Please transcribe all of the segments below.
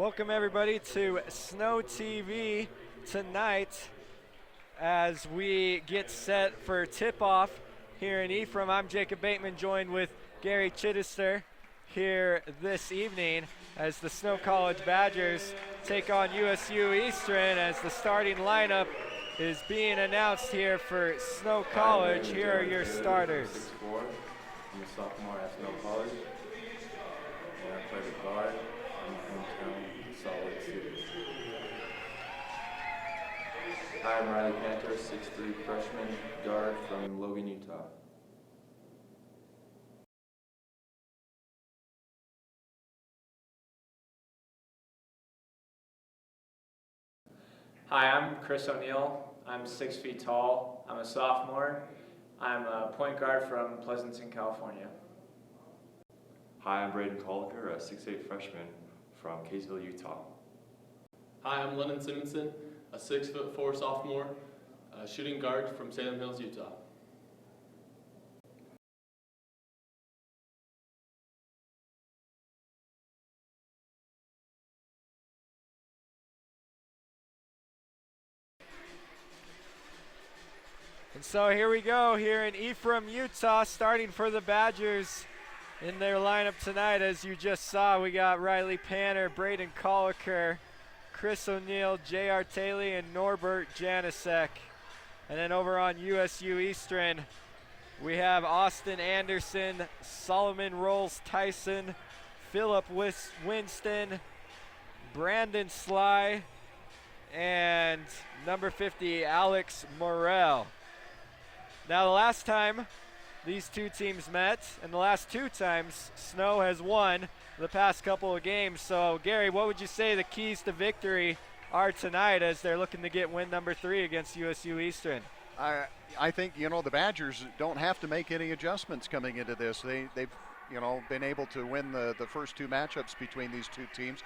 Welcome everybody to Snow TV tonight as we get set for tip-off here in Ephraim. I'm Jacob Bateman, joined with Gary Chittister here this evening as the Snow College Badgers take on USU Eastern as the starting lineup is being announced here for Snow College. Here are your starters. 6'4". I'm a sophomore at Snow College, and I play the guard. I'm hometown Solid City. Hi, I'm Riley Panther, 6'3" freshman guard from Logan, Utah. Hi, I'm Chris O'Neill. I'm 6 feet tall. I'm a sophomore. I'm a point guard from Pleasanton, California. Hi, I'm Braden Colliker, a 6'8" freshman from Kaysville, Utah. Hi, I'm Lennon Simonson, a 6'4" sophomore, shooting guard from Salem Hills, Utah. And so here we go, here in Ephraim, Utah, starting for the Badgers in their lineup tonight. As you just saw, we got Riley Panner, Braden Colliker, Chris O'Neill, J.R. Taylor, and Norbert Janisek. And then over on USU Eastern, we have Austin Anderson, Solomon Rolls Tyson, Philip Winston, Brandon Sly, and number 50, Alex Morrell. Now, the last time these two teams met, and the last two times, Snow has won the past couple of games. So, Gary, what would you say the keys to victory are tonight as they're looking to get win number 3 against USU Eastern? I think, the Badgers don't have to make any adjustments coming into this. They've been able to win the first two matchups between these two teams.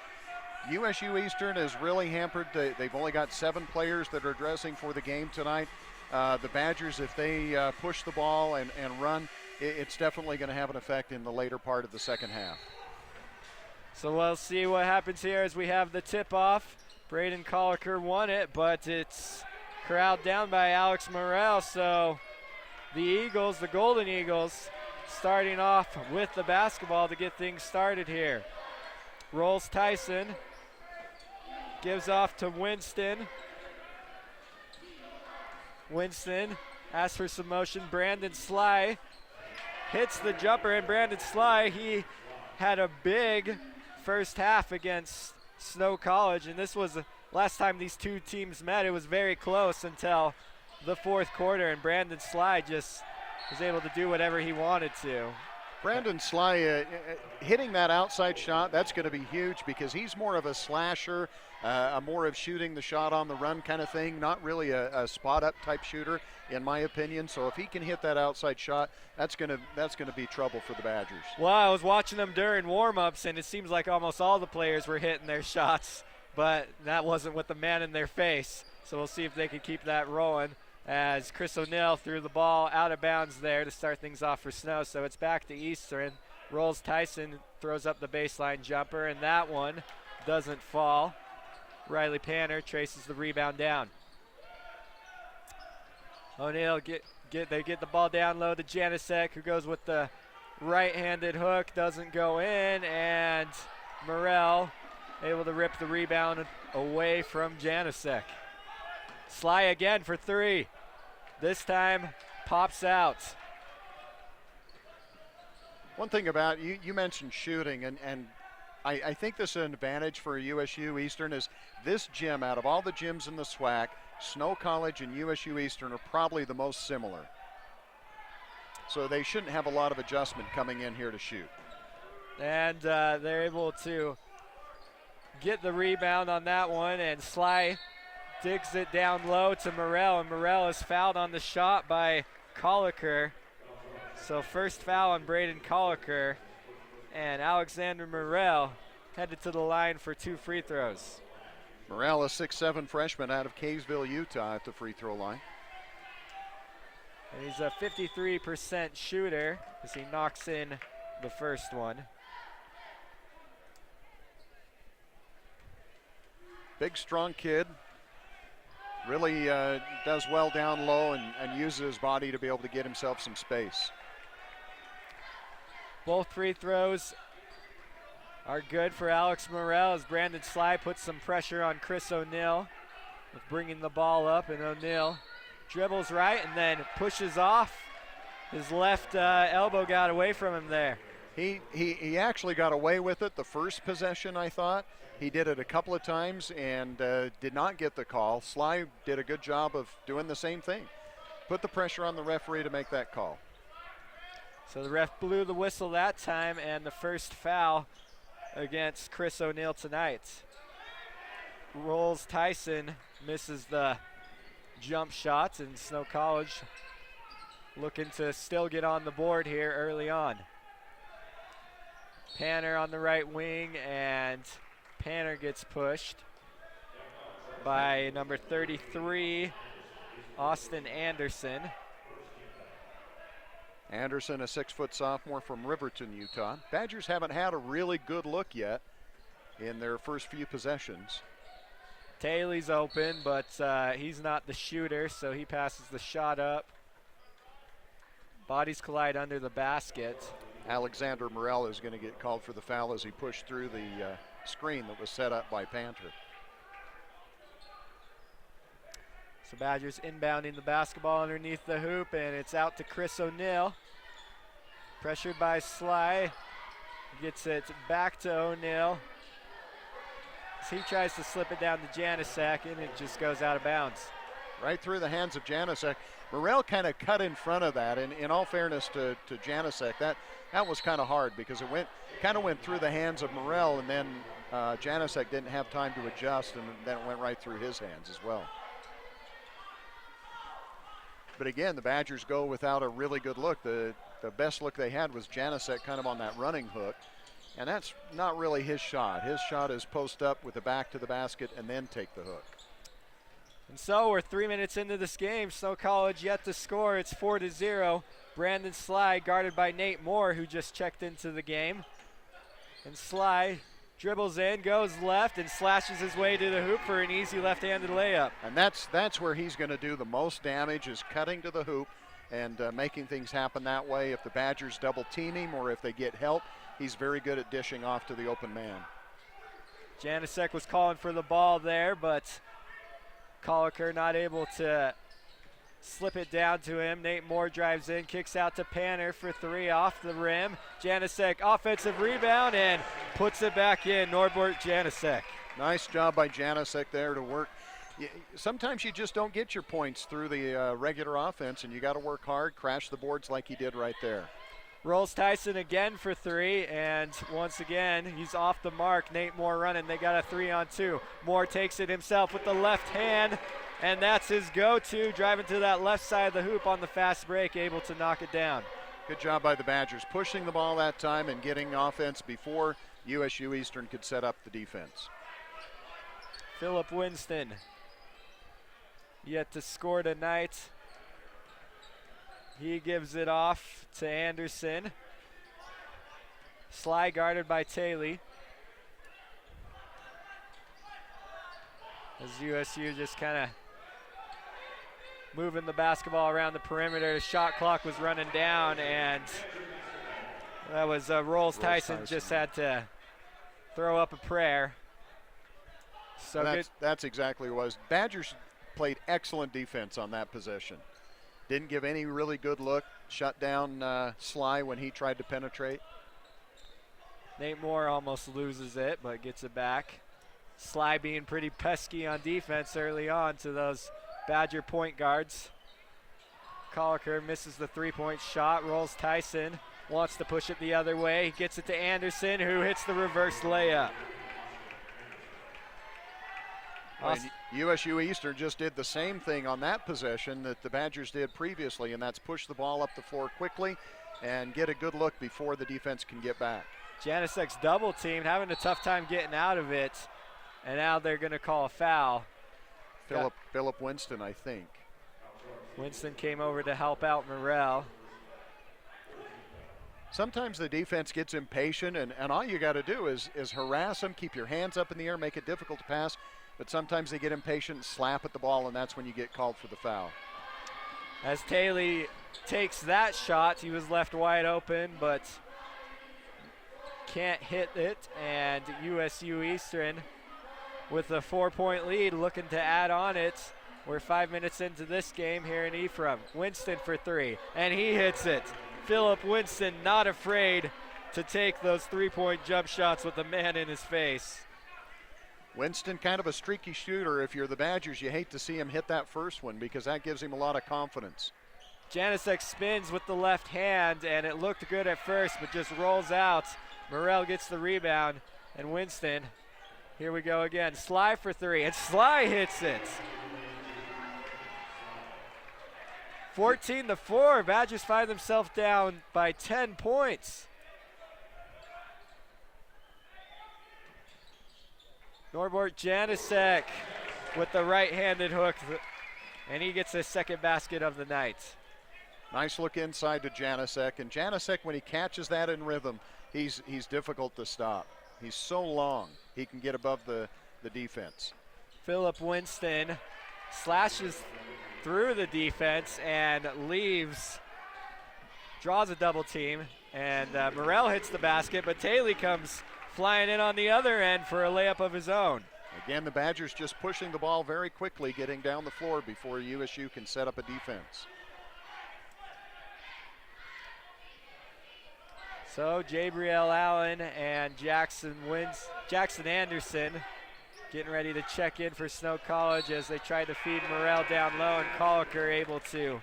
USU Eastern is really hampered. They've only got 7 players that are dressing for the game tonight. The Badgers, if they push the ball and run, it's definitely going to have an effect in the later part of the second half. So we'll see what happens here as we have the tip-off. Braden Colliker won it, but it's corralled down by Alex Morrell. So the Eagles, the Golden Eagles, starting off with the basketball to get things started here. Rolls Tyson, gives off to Winston. Winston asks for some motion. Brandon Sly hits the jumper, and Brandon Sly, he had a big first half against Snow College, and this was the last time these two teams met. It was very close until the fourth quarter, and Brandon Sly just was able to do whatever he wanted to. Brandon Sly hitting that outside shot, that's going to be huge because he's more of a slasher, more of shooting the shot on the run kind of thing, not really a spot-up type shooter, in my opinion. So if he can hit that outside shot, that's going to be trouble for the Badgers. Well, I was watching them during warm-ups, and it seems like almost all the players were hitting their shots, but that wasn't with the man in their face. So we'll see if they can keep that rolling, as Chris O'Neill threw the ball out of bounds there to start things off for Snow. So it's back to Eastern. Rolls Tyson throws up the baseline jumper, and that one doesn't fall. Riley Panner traces the rebound down. O'Neill they get the ball down low to Janisek, who goes with the right-handed hook, doesn't go in, and Morrell able to rip the rebound away from Janisek. Sly again for 3. This time pops out. One thing about, you mentioned shooting, and I think this is an advantage for USU Eastern is this gym, out of all the gyms in the SWAC, Snow College and USU Eastern are probably the most similar. So they shouldn't have a lot of adjustment coming in here to shoot. And they're able to get the rebound on that one, and Sly digs it down low to Morrell, and Morrell is fouled on the shot by Colliker. So first foul on Braden Colliker, and Alexander Morrell headed to the line for 2 free throws. Morrell, a 6'7" freshman out of Kaysville, Utah, at the free throw line. And he's a 53% shooter as he knocks in the first one. Big, strong kid. Really does well down low and uses his body to be able to get himself some space. Both free throws are good for Alex Morrell as Brandon Sly puts some pressure on Chris O'Neill with bringing the ball up, and O'Neill dribbles right and then pushes off. His left elbow got away from him there. He actually got away with it the first possession, I thought. He did it a couple of times and did not get the call. Sly did a good job of doing the same thing. Put the pressure on the referee to make that call. So the ref blew the whistle that time, and the first foul against Chris O'Neill tonight. Rolls Tyson misses the jump shots, and Snow College looking to still get on the board here early on. Panner on the right wing, and Panner gets pushed by number 33, Austin Anderson. Anderson, a 6-foot sophomore from Riverton, Utah. Badgers haven't had a really good look yet in their first few possessions. Taylor's open, but he's not the shooter, so he passes the shot up. Bodies collide under the basket. Alexander Morrell is going to get called for the foul as he pushed through the screen that was set up by Panther. So Badgers inbounding the basketball underneath the hoop, and it's out to Chris O'Neill. Pressured by Sly. Gets it back to O'Neill. He tries to slip it down to Janasek, and it just goes out of bounds. Right through the hands of Janasek. Morrell kind of cut in front of that, and in all fairness to Janasek, that was kind of hard because it kind of went through the hands of Morrell, and then Janasek didn't have time to adjust, and then it went right through his hands as well. But again, the Badgers go without a really good look. The best look they had was Janasek kind of on that running hook, and that's not really his shot. His shot is post up with the back to the basket and then take the hook. And so we're 3 minutes into this game. Snow College yet to score. It's 4-0. Brandon Sly guarded by Nate Moore, who just checked into the game. And Sly dribbles in, goes left, and slashes his way to the hoop for an easy left-handed layup. And that's where he's going to do the most damage, is cutting to the hoop and making things happen that way. If the Badgers double team him or if they get help, he's very good at dishing off to the open man. Janasek was calling for the ball there, but Colliker not able to slip it down to him. Nate Moore drives in, kicks out to Panner for three off the rim. Janasek offensive rebound and puts it back in. Norbert Janasek. Nice job by Janasek there to work. Sometimes you just don't get your points through the regular offense, and you got to work hard, crash the boards like he did right there. Rolls Tyson again for three, and once again, he's off the mark. Nate Moore running. They got a 3-on-2. Moore takes it himself with the left hand, and that's his go-to, driving to that left side of the hoop on the fast break, able to knock it down. Good job by the Badgers, pushing the ball that time and getting offense before USU Eastern could set up the defense. Philip Winston yet to score tonight. He gives it off to Anderson. Sly guarded by Taylor. As USU just kind of moving the basketball around the perimeter. The shot clock was running down, and that was Rolls Tyson just had to throw up a prayer. So that's exactly what it was. Badgers played excellent defense on that possession. Didn't give any really good look. Shut down Sly when he tried to penetrate. Nate Moore almost loses it, but gets it back. Sly being pretty pesky on defense early on to those Badger point guards. Colliker misses the three-point shot. Rolls Tyson, wants to push it the other way. He gets it to Anderson, who hits the reverse layup. USU Eastern just did the same thing on that possession that the Badgers did previously, and that's push the ball up the floor quickly and get a good look before the defense can get back. Janasek's double teamed, having a tough time getting out of it, and now they're going to call a foul. Philip Winston, I think. Winston came over to help out Morrell. Sometimes the defense gets impatient, and all you got to do is harass them, keep your hands up in the air, make it difficult to pass, but sometimes they get impatient, slap at the ball, and that's when you get called for the foul. As Taylor takes that shot, he was left wide open, but can't hit it, and USU Eastern with a 4-point lead looking to add on it. We're 5 minutes into this game here in Ephraim. Winston for three, and he hits it. Philip Winston not afraid to take those 3-point jump shots with the man in his face. Winston, kind of a streaky shooter. If you're the Badgers, you hate to see him hit that first one because that gives him a lot of confidence. Janasek spins with the left hand, and it looked good at first, but just rolls out. Morrell gets the rebound, and Winston, here we go again. Sly for three, and Sly hits it. 14-4, Badgers find themselves down by 10 points. Norbert Janasek with the right-handed hook, and he gets his second basket of the night. Nice look inside to Janasek, and Janasek, when he catches that in rhythm, he's difficult to stop. He's so long, he can get above the defense. Philip Winston slashes through the defense and leaves, draws a double team, and Morrell hits the basket, but Taylor comes flying in on the other end for a layup of his own. Again, the Badgers just pushing the ball very quickly, getting down the floor before USU can set up a defense. So Jabriel Allen and Jackson Anderson getting ready to check in for Snow College as they try to feed Morrell down low, and Colliker able to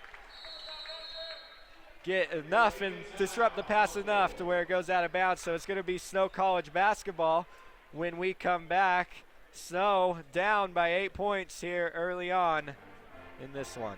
get enough and disrupt the pass enough to where it goes out of bounds. So it's going to be Snow College basketball when we come back. Snow down by 8 points here early on in this one.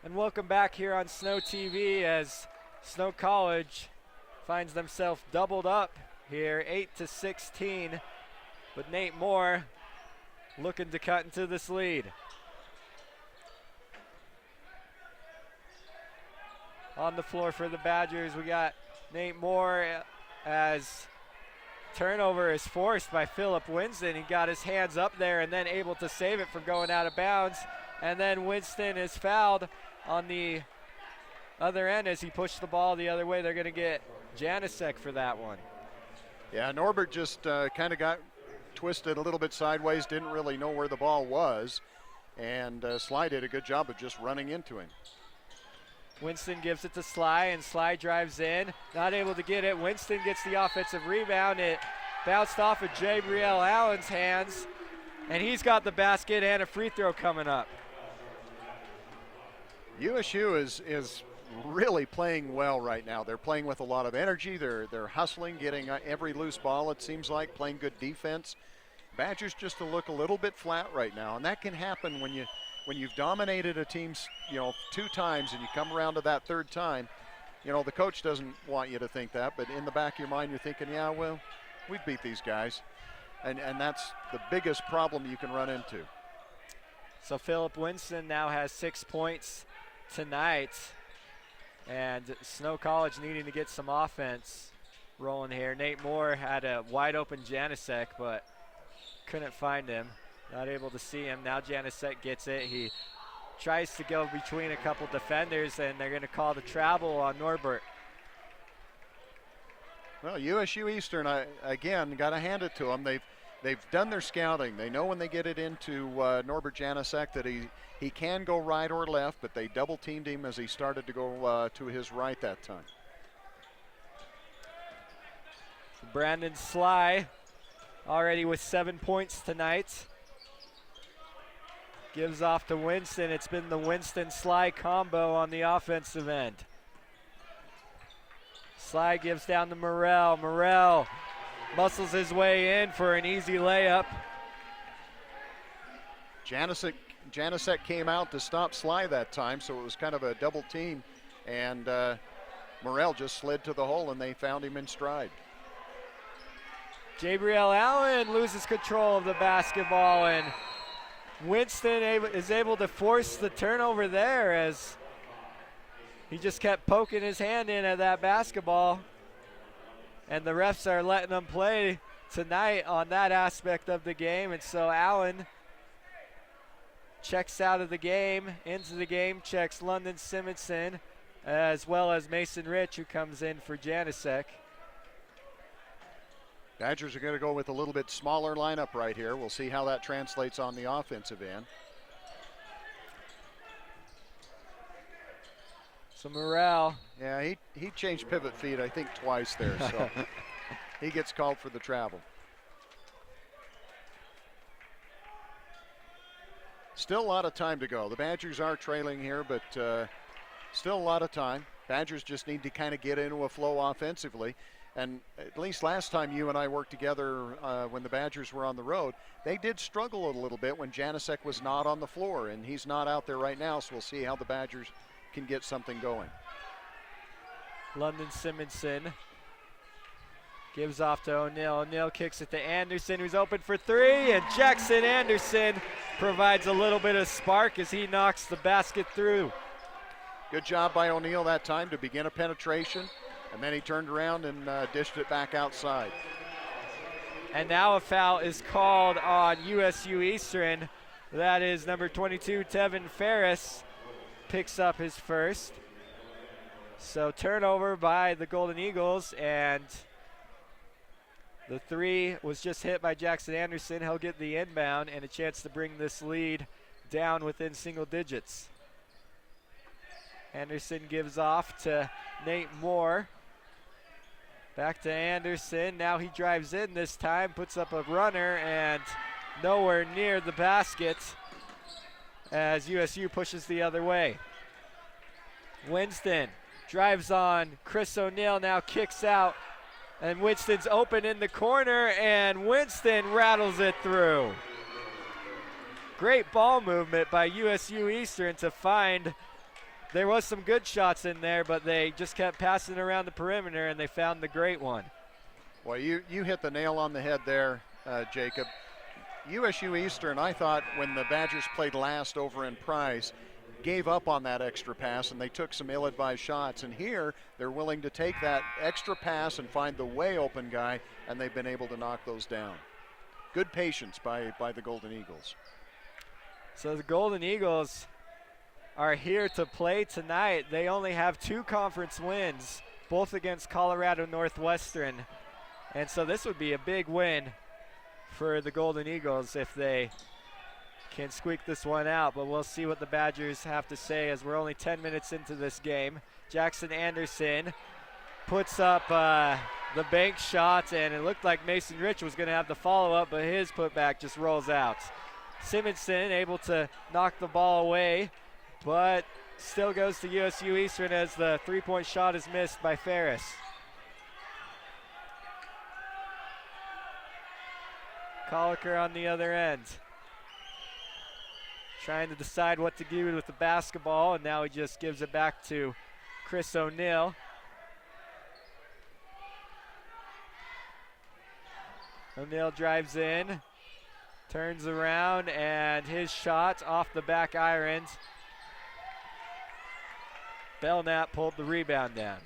And welcome back here on Snow TV as Snow College finds themselves doubled up here, 8-16, with Nate Moore looking to cut into this lead. On the floor for the Badgers, we got Nate Moore as turnover is forced by Philip Winston. He got his hands up there and then able to save it from going out of bounds. And then Winston is fouled on the other end as he pushed the ball the other way. They're going to get Janasek for that one. Yeah, Norbert just kind of got twisted a little bit sideways, didn't really know where the ball was, and Sly did a good job of just running into him. Winston gives it to Sly, and Sly drives in, not able to get it. Winston gets the offensive rebound. It bounced off of Jabriel Allen's hands, and he's got the basket and a free throw coming up. USU is really playing well right now. They're playing with a lot of energy. They're hustling, getting every loose ball, it seems like, playing good defense. Badgers just to look a little bit flat right now, and that can happen when you've dominated a team, 2 times and you come around to that third time. The coach doesn't want you to think that, but in the back of your mind you're thinking, yeah, well, we beat these guys. And that's the biggest problem you can run into. So Philip Winston now has 6 points tonight, and Snow College needing to get some offense rolling here. Nate Moore had a wide open Janasek, but couldn't find him. Not able to see him. Now Janasek gets it. He tries to go between a couple defenders, and they're going to call the travel on Norbert Well, USU Eastern, again, got to hand it to them. They've done their scouting. They know when they get it into Norbert Janicek that he can go right or left, but they double teamed him as he started to go to his right that time. Brandon Sly already with 7 points tonight. Gives off to Winston. It's been the Winston-Sly combo on the offensive end. Sly gives down to Morrell. Morrell muscles his way in for an easy layup. Janicek came out to stop Sly that time, so it was kind of a double team, and Morrell just slid to the hole, and they found him in stride. Gabriel Allen loses control of the basketball, and Winston is able to force the turnover there as he just kept poking his hand in at that basketball. And the refs are letting them play tonight on that aspect of the game. And so Allen checks out of the game, into the game, checks London Simonson, as well as Mason Rich, who comes in for Janicek. Badgers are going to go with a little bit smaller lineup right here. We'll see how that translates on the offensive end. So Morrell. Yeah, he changed pivot feet, I think, twice there, so he gets called for the travel. Still a lot of time to go. The Badgers are trailing here, but still a lot of time. Badgers just need to kind of get into a flow offensively. And at least last time you and I worked together when the Badgers were on the road, they did struggle a little bit when Janicek was not on the floor, and he's not out there right now, so we'll see how the Badgers can get something going. London Simonson gives off to O'Neal. O'Neal kicks it to Anderson, who's open for three, and Jackson Anderson provides a little bit of spark as he knocks the basket through. Good job by O'Neal that time to begin a penetration. And then he turned around and dished it back outside. And now a foul is called on USU Eastern. That is number 22, Tevin Ferris, picks up his first. So turnover by the Golden Eagles, and the three was just hit by Jackson Anderson. He'll get the inbound and a chance to bring this lead down within single digits. Anderson gives off to Nate Moore. Back to Anderson. Now he drives in this time, puts up a runner, and nowhere near the basket as USU pushes the other way. Winston drives on Chris O'Neal, now kicks out, and Winston's open in the corner, and Winston rattles it through. Great ball movement by USU Eastern to find. There was some good shots in there, but they just kept passing around the perimeter, and they found the great one. Well, you hit the nail on the head there, Jacob. USU Eastern, I thought when the Badgers played last over in Price, gave up on that extra pass, and they took some ill-advised shots. And here, they're willing to take that extra pass and find the way open guy, and they've been able to knock those down. Good patience by the Golden Eagles. So the Golden Eagles are here to play tonight. They only have 2 conference wins, both against Colorado Northwestern. And so this would be a big win for the Golden Eagles if they can squeak this one out. But we'll see what the Badgers have to say as we're only 10 minutes into this game. Jackson Anderson puts up the bank shot, and it looked like Mason Rich was going to have the follow-up, but his putback just rolls out. Simonson able to knock the ball away, but still goes to USU Eastern as the three-point shot is missed by Ferris. Colliker on the other end, trying to decide what to do with the basketball, and now he just gives it back to Chris O'Neal. O'Neal drives in, turns around, and his shot off the back iron. Belknap pulled the rebound down.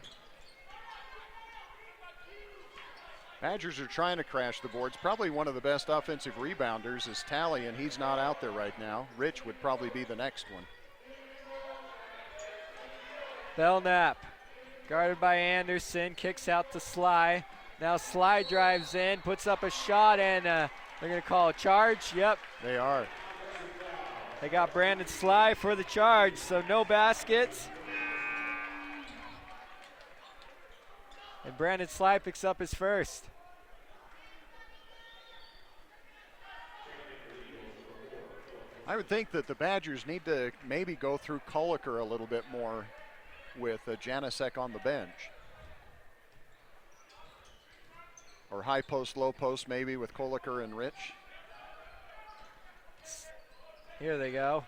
Badgers are trying to crash the boards. Probably one of the best offensive rebounders is Talley, and he's not out there right now. Rich would probably be the next one. Belknap, guarded by Anderson, kicks out to Sly. Now Sly drives in, puts up a shot, and they're going to call a charge. Yep. They are. They got Brandon Sly for the charge, so no baskets. And Brandon Sly picks up his first. I would think that the Badgers need to maybe go through Koliker a little bit more with Janicek on the bench. Or high post, low post maybe with Koliker and Rich. Here they go.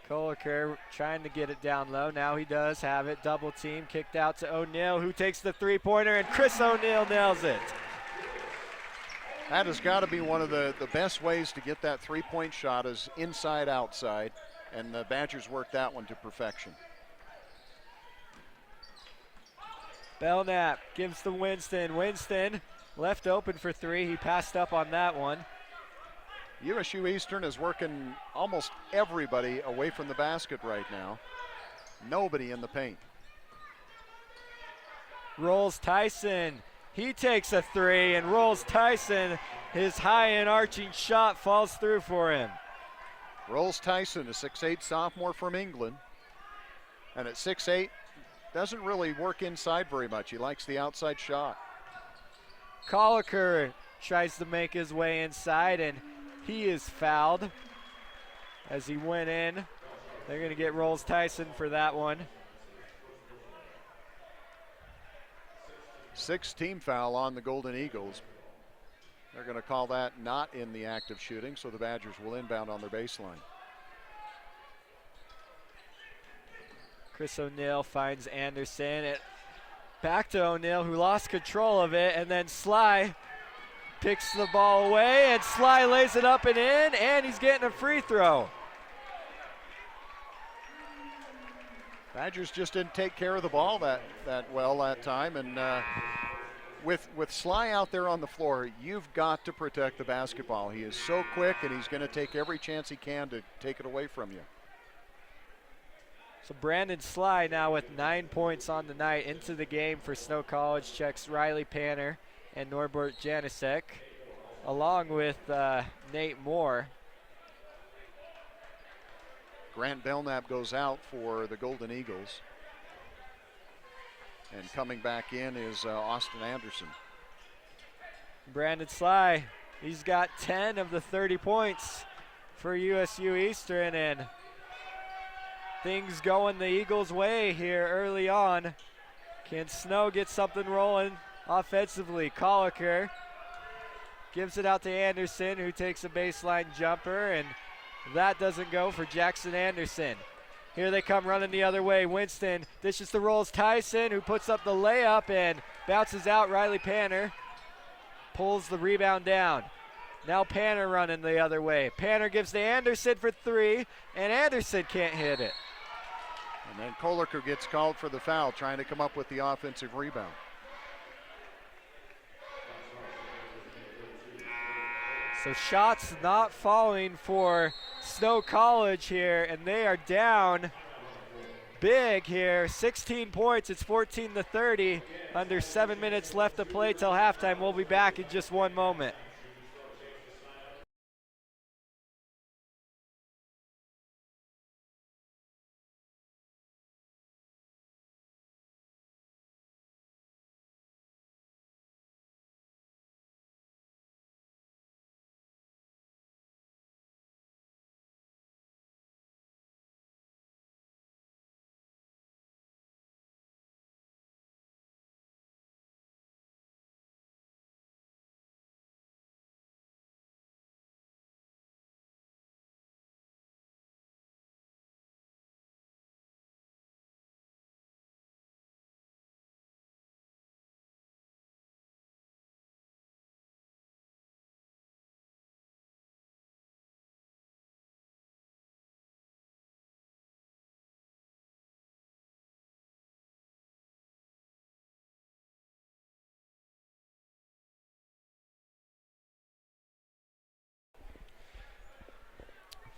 Koliker trying to get it down low. Now he does have it. Double team kicked out to O'Neal, who takes the three-pointer, and Chris O'Neal nails it. That has got to be one of the best ways to get that three-point shot is inside, outside, and the Badgers work that one to perfection. Belknap gives to Winston. Winston left open for three. He passed up on that one. USU Eastern is working almost everybody away from the basket right now. Nobody in the paint. Rolls Tyson. He takes a three, and Rolls Tyson, his high and arching shot falls through for him. Rolls Tyson, a 6'8" sophomore from England. And at 6'8", doesn't really work inside very much. He likes the outside shot. Koliker tries to make his way inside, and he is fouled as he went in. They're going to get Rolls Tyson for that one. 6th team foul on the Golden Eagles. They're going to call that not in the act of shooting, so the Badgers will inbound on their baseline. Chris O'Neal finds Anderson. Back to O'Neal, who lost control of it, and then Sly picks the ball away, and Sly lays it up and in, and he's getting a free throw. Badgers just didn't take care of the ball that well that time, and with Sly out there on the floor, you've got to protect the basketball. He is so quick, and he's going to take every chance he can to take it away from you. So Brandon Sly now with 9 points on the night into the game for Snow College, checks Riley Panner and Norbert Janicek, along with Nate Moore. Grant Belknap goes out for the Golden Eagles. And coming back in is Austin Anderson. Brandon Sly, he's got 10 of the 30 points for USU Eastern, and things going the Eagles' way here early on. Can Snow get something rolling offensively? Koliker gives it out to Anderson, who takes a baseline jumper, and that doesn't go for Jackson Anderson. Here they come running the other way. Winston dishes to Rolls Tyson, who puts up the layup and bounces out. Riley Panner pulls the rebound down. Now Panner running the other way. Panner gives to Anderson for three, and Anderson can't hit it. And then Koliker gets called for the foul, trying to come up with the offensive rebound. So shots not falling for Snow College here, and they are down big here. 16 points, it's 14-30. Under 7 minutes left to play till halftime. We'll be back in just one moment.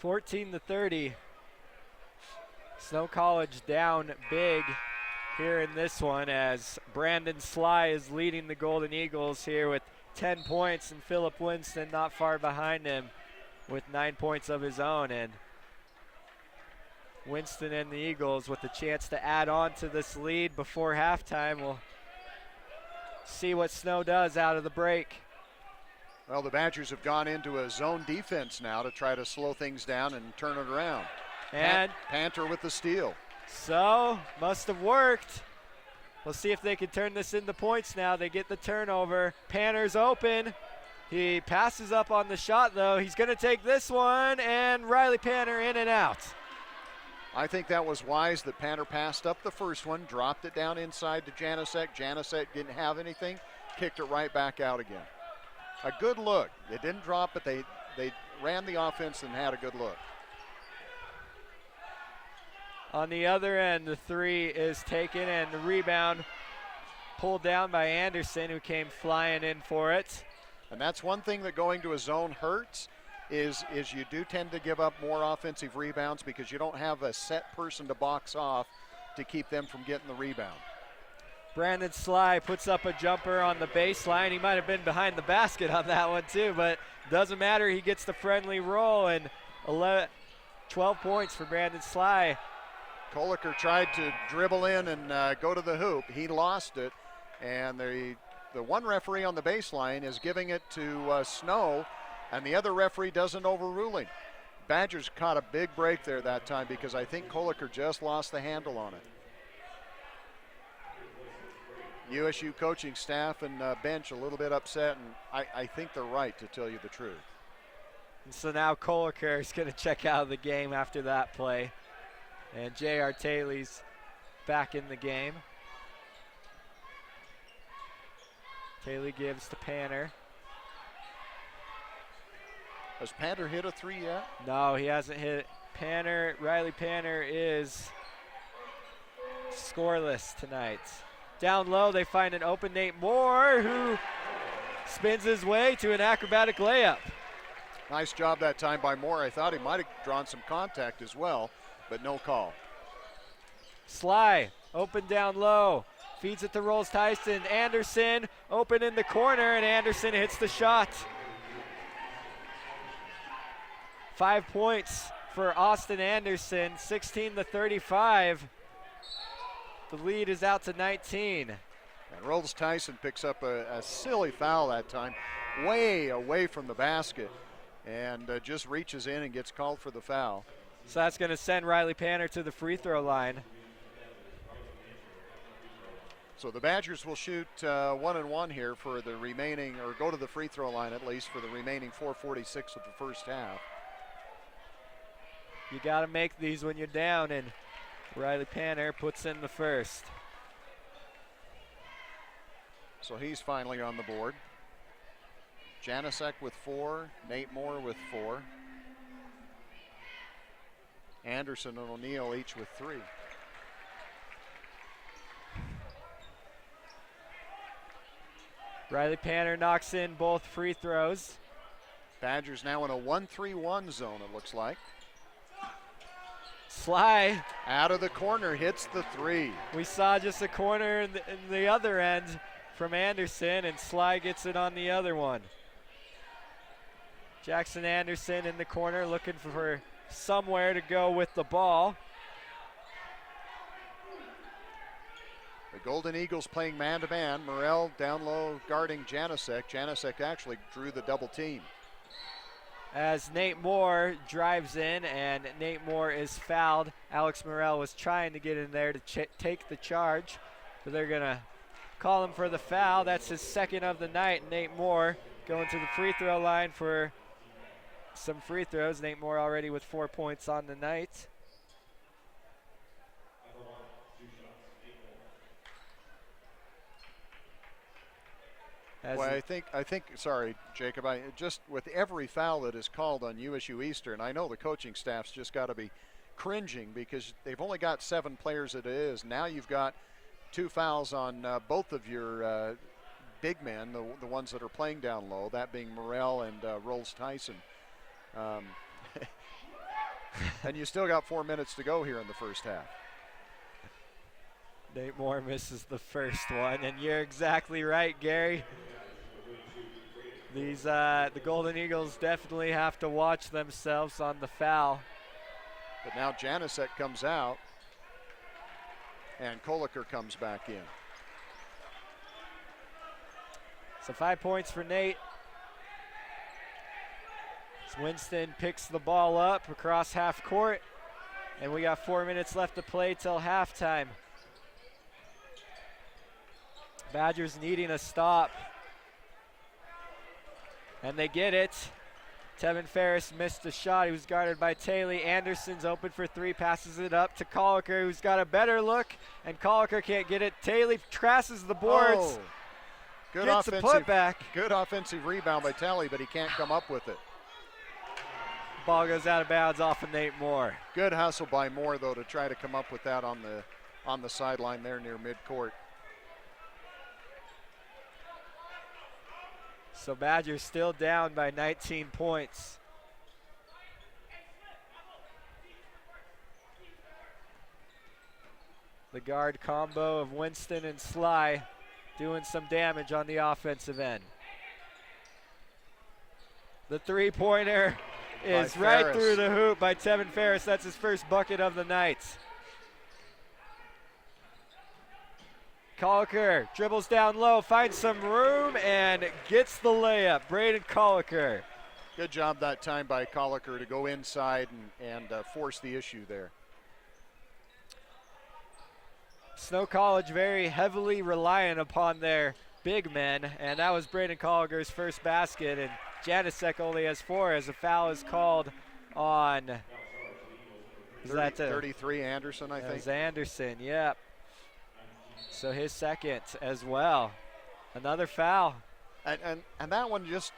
(14-30). Snow College down big here in this one, as Brandon Sly is leading the Golden Eagles here with 10 points, and Philip Winston not far behind him with 9 points of his own. And Winston and the Eagles with the chance to add on to this lead before halftime. We'll see what Snow does out of the break. Well, the Badgers have gone into a zone defense now to try to slow things down and turn it around. And Panther with the steal. So, must have worked. We'll see if they can turn this into points now. They get the turnover. Panter's open. He passes up on the shot, though. He's going to take this one, and Riley Panter in and out. I think that was wise that Panther passed up the first one, dropped it down inside to Janasek. Janasek didn't have anything, kicked it right back out again. A good look. They didn't drop, but they ran the offense and had a good look. On the other end, the three is taken, and the rebound pulled down by Anderson, who came flying in for it. And that's one thing that going to a zone hurts, is you do tend to give up more offensive rebounds because you don't have a set person to box off to keep them from getting the rebound. Brandon Sly puts up a jumper on the baseline. He might have been behind the basket on that one too, but doesn't matter. He gets the friendly roll, and 12 points for Brandon Sly. Koliker tried to dribble in and go to the hoop. He lost it, and the one referee on the baseline is giving it to Snow, and the other referee doesn't overrule him. Badgers caught a big break there that time because I think Koliker just lost the handle on it. USU coaching staff and bench a little bit upset, and I think they're right, to tell you the truth. And so now Koliker is going to check out of the game after that play. And J.R. Taylor's back in the game. Taylor gives to Panter. Has Panter hit a three yet? No, he hasn't hit it. Riley Panter is scoreless tonight. Down low, they find an open Nate Moore, who spins his way to an acrobatic layup. Nice job that time by Moore. I thought he might have drawn some contact as well, but no call. Sly, open down low, feeds it to Rolls Tyson. Anderson, open in the corner, and Anderson hits the shot. 5 points for Austin Anderson, 16-35. The lead is out to 19. And Rolls Tyson picks up a silly foul that time, way away from the basket, and just reaches in and gets called for the foul. So that's going to send Riley Panter to the free throw line. So the Badgers will shoot 1-and-1 here for the remaining, or go to the free throw line at least for the remaining 4:46 of the first half. You got to make these when you're down, and Riley Panter puts in the first. So he's finally on the board. Janasek with 4, Nate Moore with 4. Anderson and O'Neill each with 3. Riley Panter knocks in both free throws. Badgers now in a 1-3-1 zone, it looks like. Sly. Out of the corner, hits the 3. We saw just a corner in the other end from Anderson, and Sly gets it on the other one. Jackson Anderson in the corner looking for somewhere to go with the ball. The Golden Eagles playing man-to-man. Morrell down low guarding Janasek. Janasek actually drew the double team. As Nate Moore drives in, and Nate Moore is fouled. Alex Morrell was trying to get in there to take the charge, but they're going to call him for the foul. That's his second of the night. Nate Moore going to the free throw line for some free throws. Nate Moore already with 4 points on the night. Well, I think, sorry, Jacob, just with every foul that is called on USU Eastern, I know the coaching staff's just got to be cringing because they've only got 7 players as it is. Now you've got 2 fouls on both of your big men, the ones that are playing down low, that being Morrell and Rolls Tyson. And you still got 4 minutes to go here in the first half. Nate Moore misses the first one, and you're exactly right, Gary. These the Golden Eagles definitely have to watch themselves on the foul. But now Janicek comes out, and Koliker comes back in. So 5 points for Nate. As Winston picks the ball up across half court, and we got 4 minutes left to play till halftime. Badgers needing a stop. And they get it. Tevin Ferris missed a shot. He was guarded by Taylor. Anderson's open for three, passes it up to Koliker, who's got a better look, and Koliker can't get it. Taylor crashes the boards. Oh, good gets a offensive putback. Good offensive rebound by Talley, but he can't come up with it. Ball goes out of bounds off of Nate Moore. Good hustle by Moore, though, to try to come up with that on the sideline there near midcourt. So Badgers still down by 19 points. The guard combo of Winston and Sly doing some damage on the offensive end. The three-pointer is right Ferris. through the hoop by Tevin Ferris. That's his first bucket of the night. Koliker dribbles down low, finds some room, and gets the layup. Braden Koliker. Good job that time by Koliker to go inside and force the issue there. Snow College very heavily reliant upon their big men, and that was Braden Koliker's first basket, and Janicek only has 4 as a foul is called on 33 Anderson, I that think. was Anderson, yep. So his second as well. Another foul. And that one just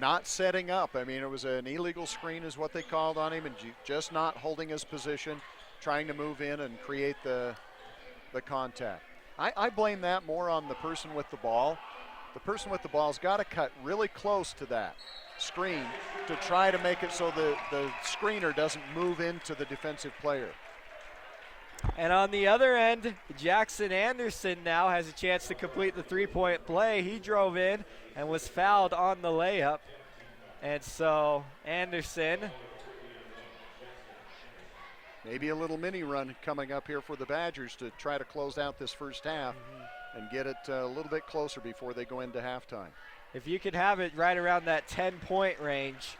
not setting up. I mean, it was an illegal screen is what they called on him, and just not holding his position, trying to move in and create the contact. I blame that more on the person with the ball. The person with the ball's got to cut really close to that screen to try to make it so the screener doesn't move into the defensive player. And on the other end, Jackson Anderson now has a chance to complete the three-point play. He drove in and was fouled on the layup. And so Anderson. Maybe a little mini run coming up here for the Badgers to try to close out this first half and get it a little bit closer before they go into halftime. If you could have it right around that 10-point range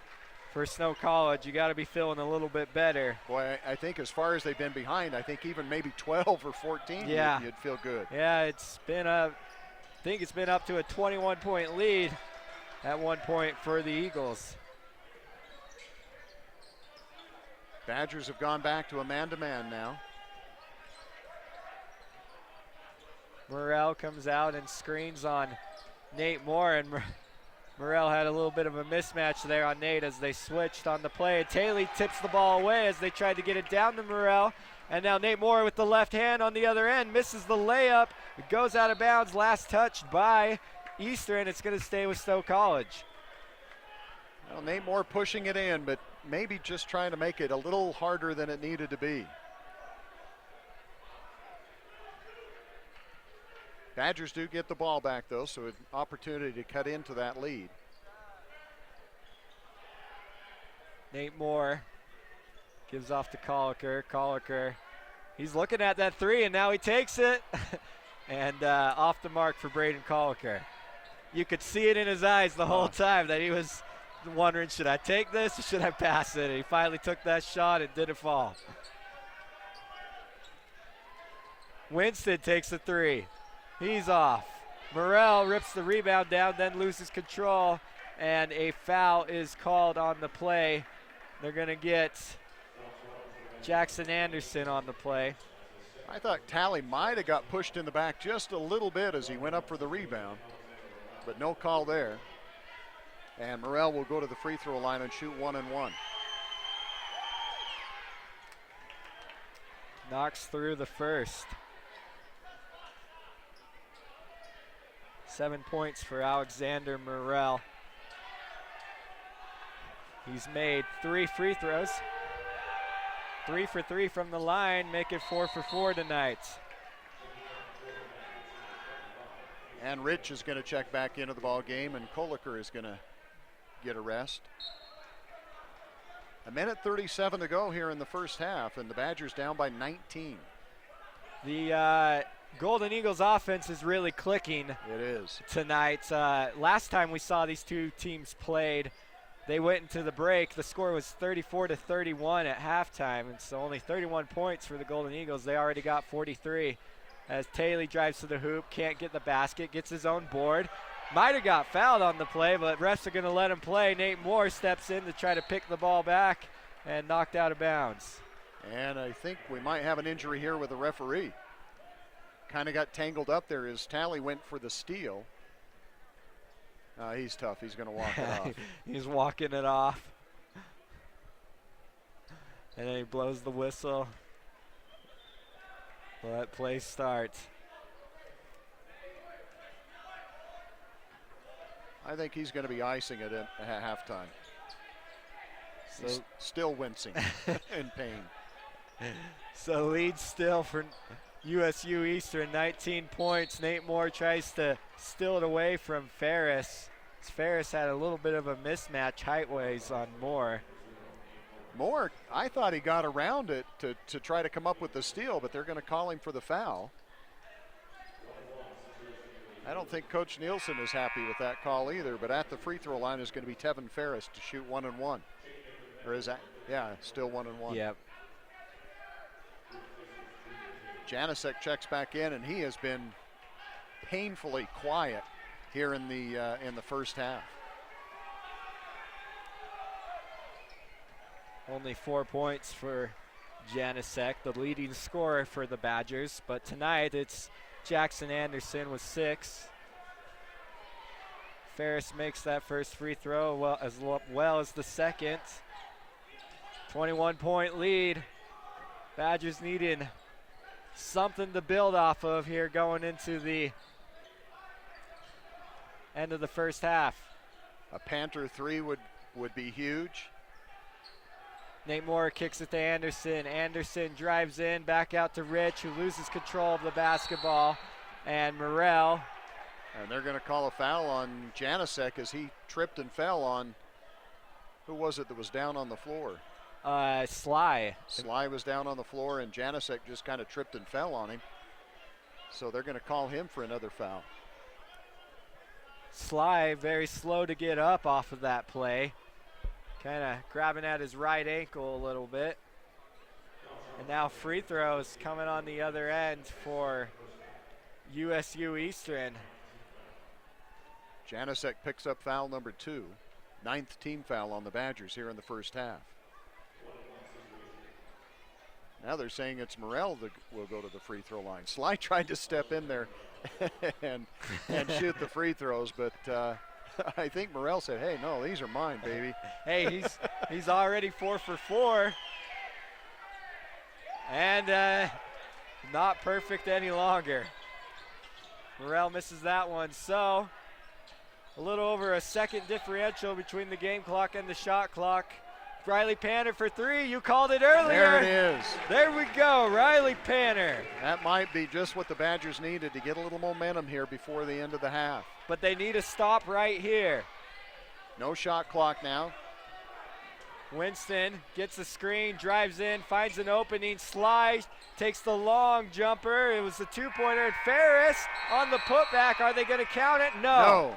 for Snow College, you got to be feeling a little bit better. Boy, I think as far as they've been behind, I think even maybe 12 or 14, yeah, you'd feel good. Yeah, it's been I think it's been up to a 21-point lead at one point for the Eagles. Badgers have gone back to a man-to-man now. Morrell comes out and screens on Nate Moore, and Morrell had a little bit of a mismatch there on Nate as they switched on the play. And Taylor tips the ball away as they tried to get it down to Morrell. And now Nate Moore with the left hand on the other end misses the layup. It goes out of bounds, last touched by Eastern. It's going to stay with Stowe College. Well, Nate Moore pushing it in, but maybe just trying to make it a little harder than it needed to be. Badgers do get the ball back, though, so an opportunity to cut into that lead. Nate Moore gives off to Koliker. Koliker, he's looking at that three, and now he takes it. And off the mark for Braden Koliker. You could see it in his eyes the whole time that he was wondering, should I take this or should I pass it? And he finally took that shot and didn't fall. Winston takes the three. He's off. Morrell rips the rebound down, then loses control, and a foul is called on the play. They're going to get Jackson Anderson on the play. I thought Talley might have got pushed in the back just a little bit as he went up for the rebound, but no call there. And Morrell will go to the free throw line and shoot 1 and 1. Knocks through the first. 7 points for Alexander Morrell. He's made 3 free throws. 3 for 3 from the line, make it 4 for 4 tonight. And Rich is going to check back into the ball game, and Koliker is going to get a rest. 1:37 to go here in the first half, and the Badgers down by 19. The Golden Eagles offense is really clicking. It is. Tonight. Last time we saw these two teams played, they went into the break. The score was 34-31 at halftime, and so only 31 points for the Golden Eagles. They already got 43 as Taylor drives to the hoop, can't get the basket, gets his own board. Might have got fouled on the play, but refs are going to let him play. Nate Moore steps in to try to pick the ball back and knocked out of bounds. And I think we might have an injury here with the referee. Kind of got tangled up there as Talley went for the steal. He's tough. He's going to walk it off. He's walking it off. And then he blows the whistle. Let play start. I think he's going to be icing it at halftime. So he's still wincing in pain. So lead still for USU Eastern, 19 points. Nate Moore tries to steal it away from Ferris. Ferris had a little bit of a mismatch height-wise on Moore. Moore, I thought he got around it to try to come up with the steal, but they're going to call him for the foul. I don't think Coach Nielsen is happy with that call either, but at the free throw line is going to be Tevin Ferris to shoot 1-1. Or is that? Yeah, still 1-1. Yep. Janasek checks back in, and he has been painfully quiet here in the first half. Only 4 points for Janasek, the leading scorer for the Badgers, but tonight it's Jackson Anderson with 6. Ferris makes that first free throw well as the second. 21-point lead. Badgers needing something to build off of here going into the end of the first half. A Panther 3 would be huge. Nate Moore kicks it to Anderson. Anderson drives in, back out to Rich, who loses control of the basketball. And Morrell. And they're going to call a foul on Janasek as he tripped and fell on, who was it that was down on the floor? Sly. Sly was down on the floor, and Janasek just kind of tripped and fell on him. So they're going to call him for another foul. Sly very slow to get up off of that play. Kind of grabbing at his right ankle a little bit. And now free throws coming on the other end for USU Eastern. Janasek picks up foul number 2. 9th team foul on the Badgers here in the first half. Now they're saying it's Morrell that will go to the free throw line. Sly tried to step in there and shoot the free throws, but I think Morrell said, hey, no, these are mine, baby. Hey, he's already 4 for 4. And not perfect any longer. Morrell misses that one. So a little over a second differential between the game clock and the shot clock. Riley Panner for 3. You called it earlier. There it is. There we go, Riley Panner. That might be just what the Badgers needed to get a little momentum here before the end of the half. But they need a stop right here. No shot clock now. Winston gets the screen, drives in, finds an opening, slides, takes the long jumper. It was the two-pointer. Ferris on the putback. Are they going to count it? No.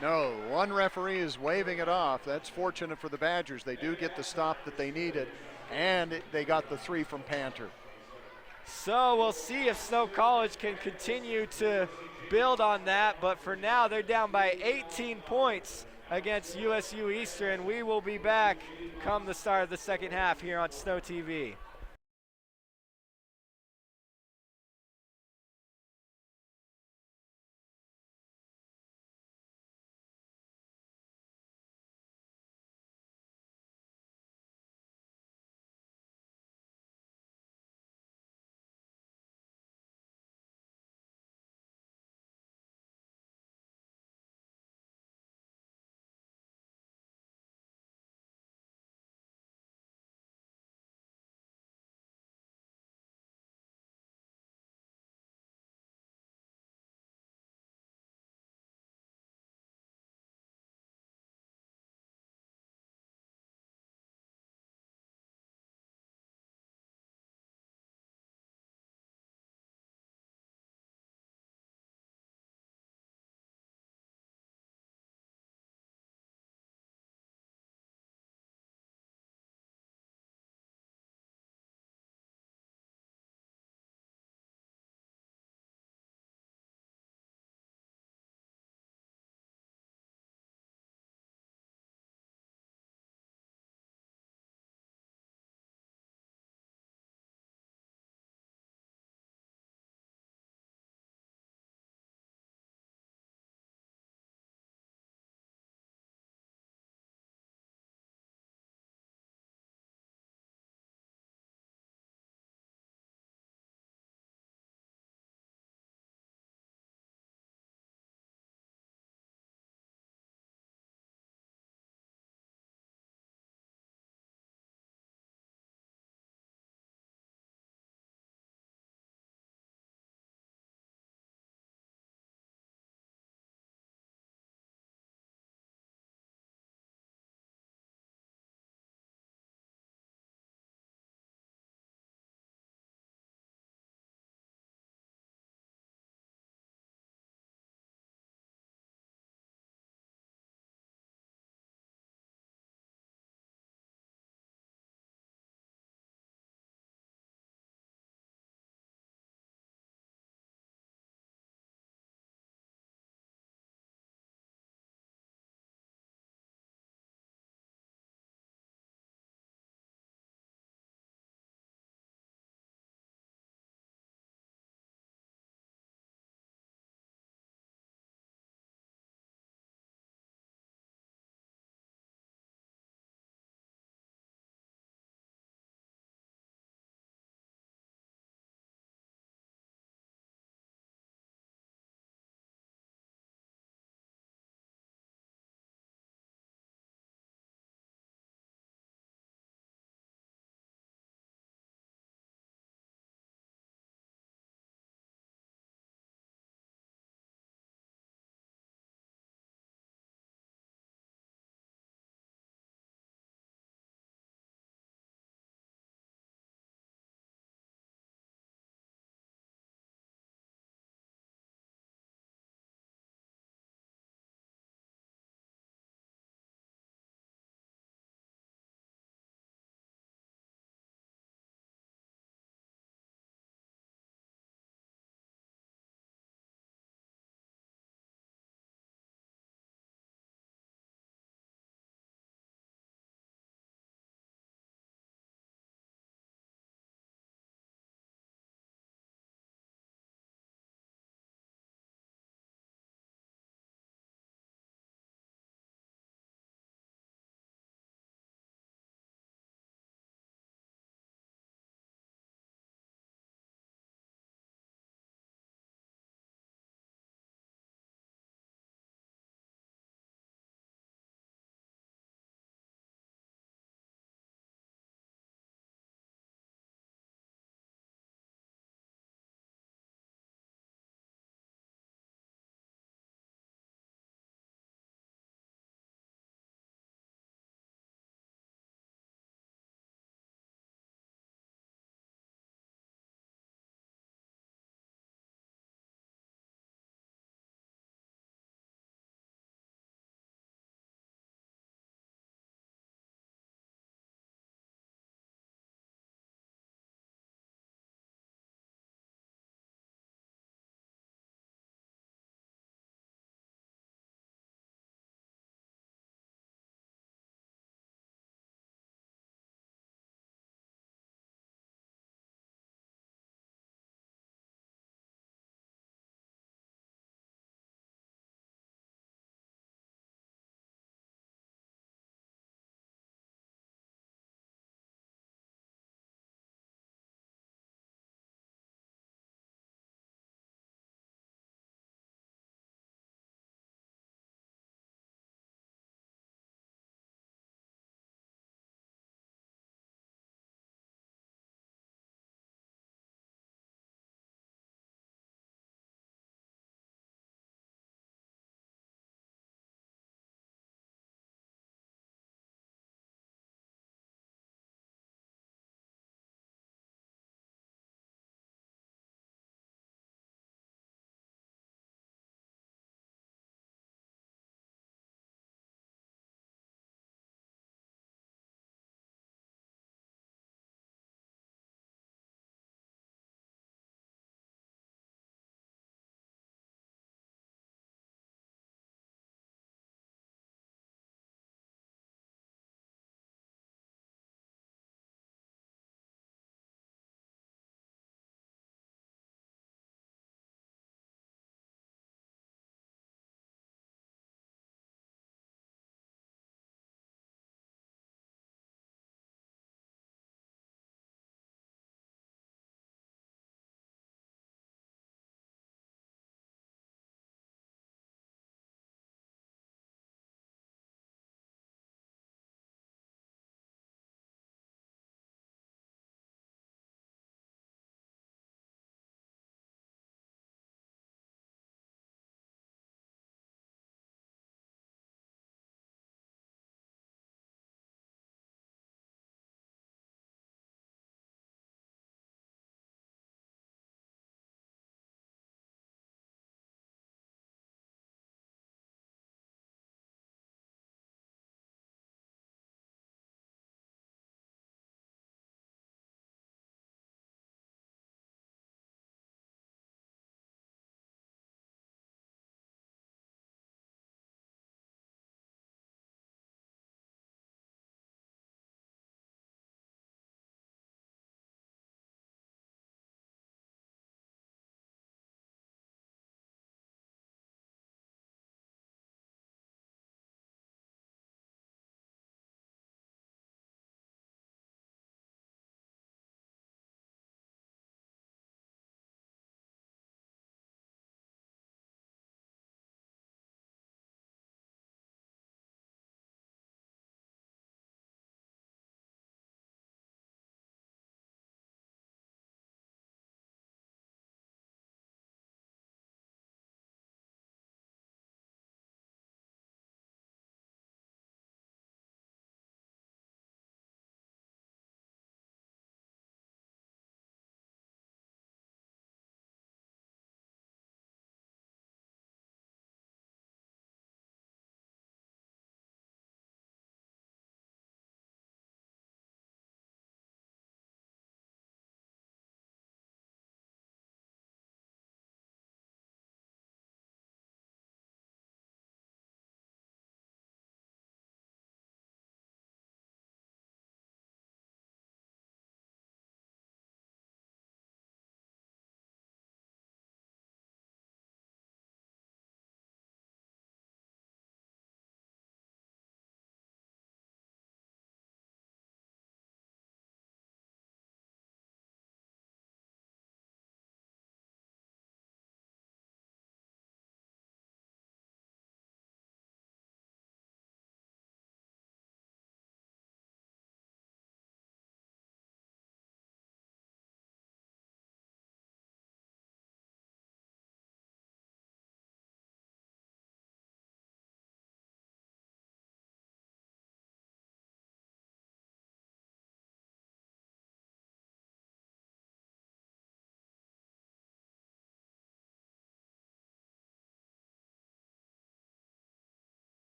No, one referee is waving it off. That's fortunate for the Badgers. They do get the stop that they needed, and they got the 3 from Panther. So we'll see if Snow College can continue to build on that, but for now they're down by 18 points against USU Eastern. We will be back come the start of the second half here on Snow TV.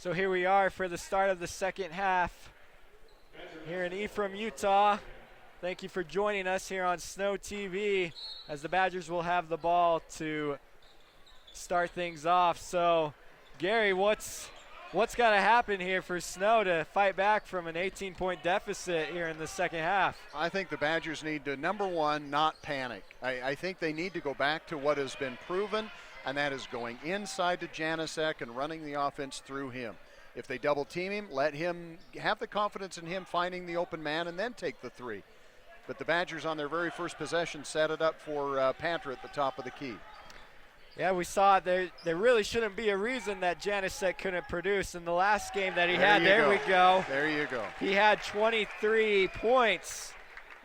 So here we are for the start of the second half here in Ephraim, Utah. Thank you for joining us here on Snow TV as the Badgers will have the ball to start things off. So, Gary, what's got to happen here for Snow to fight back from an 18-point deficit here in the second half? I think the Badgers need to, number one, not panic. I think they need to go back to what has been proven, and that is going inside to Janasek and running the offense through him. If they double team him, let him have the confidence in him finding the open man and then take the three. But the Badgers on their very first possession set it up for Panther at the top of the key. Yeah, we saw it. There really shouldn't be a reason that Janasek couldn't produce in the last game that he had. There we go. There you go. He had 23 points,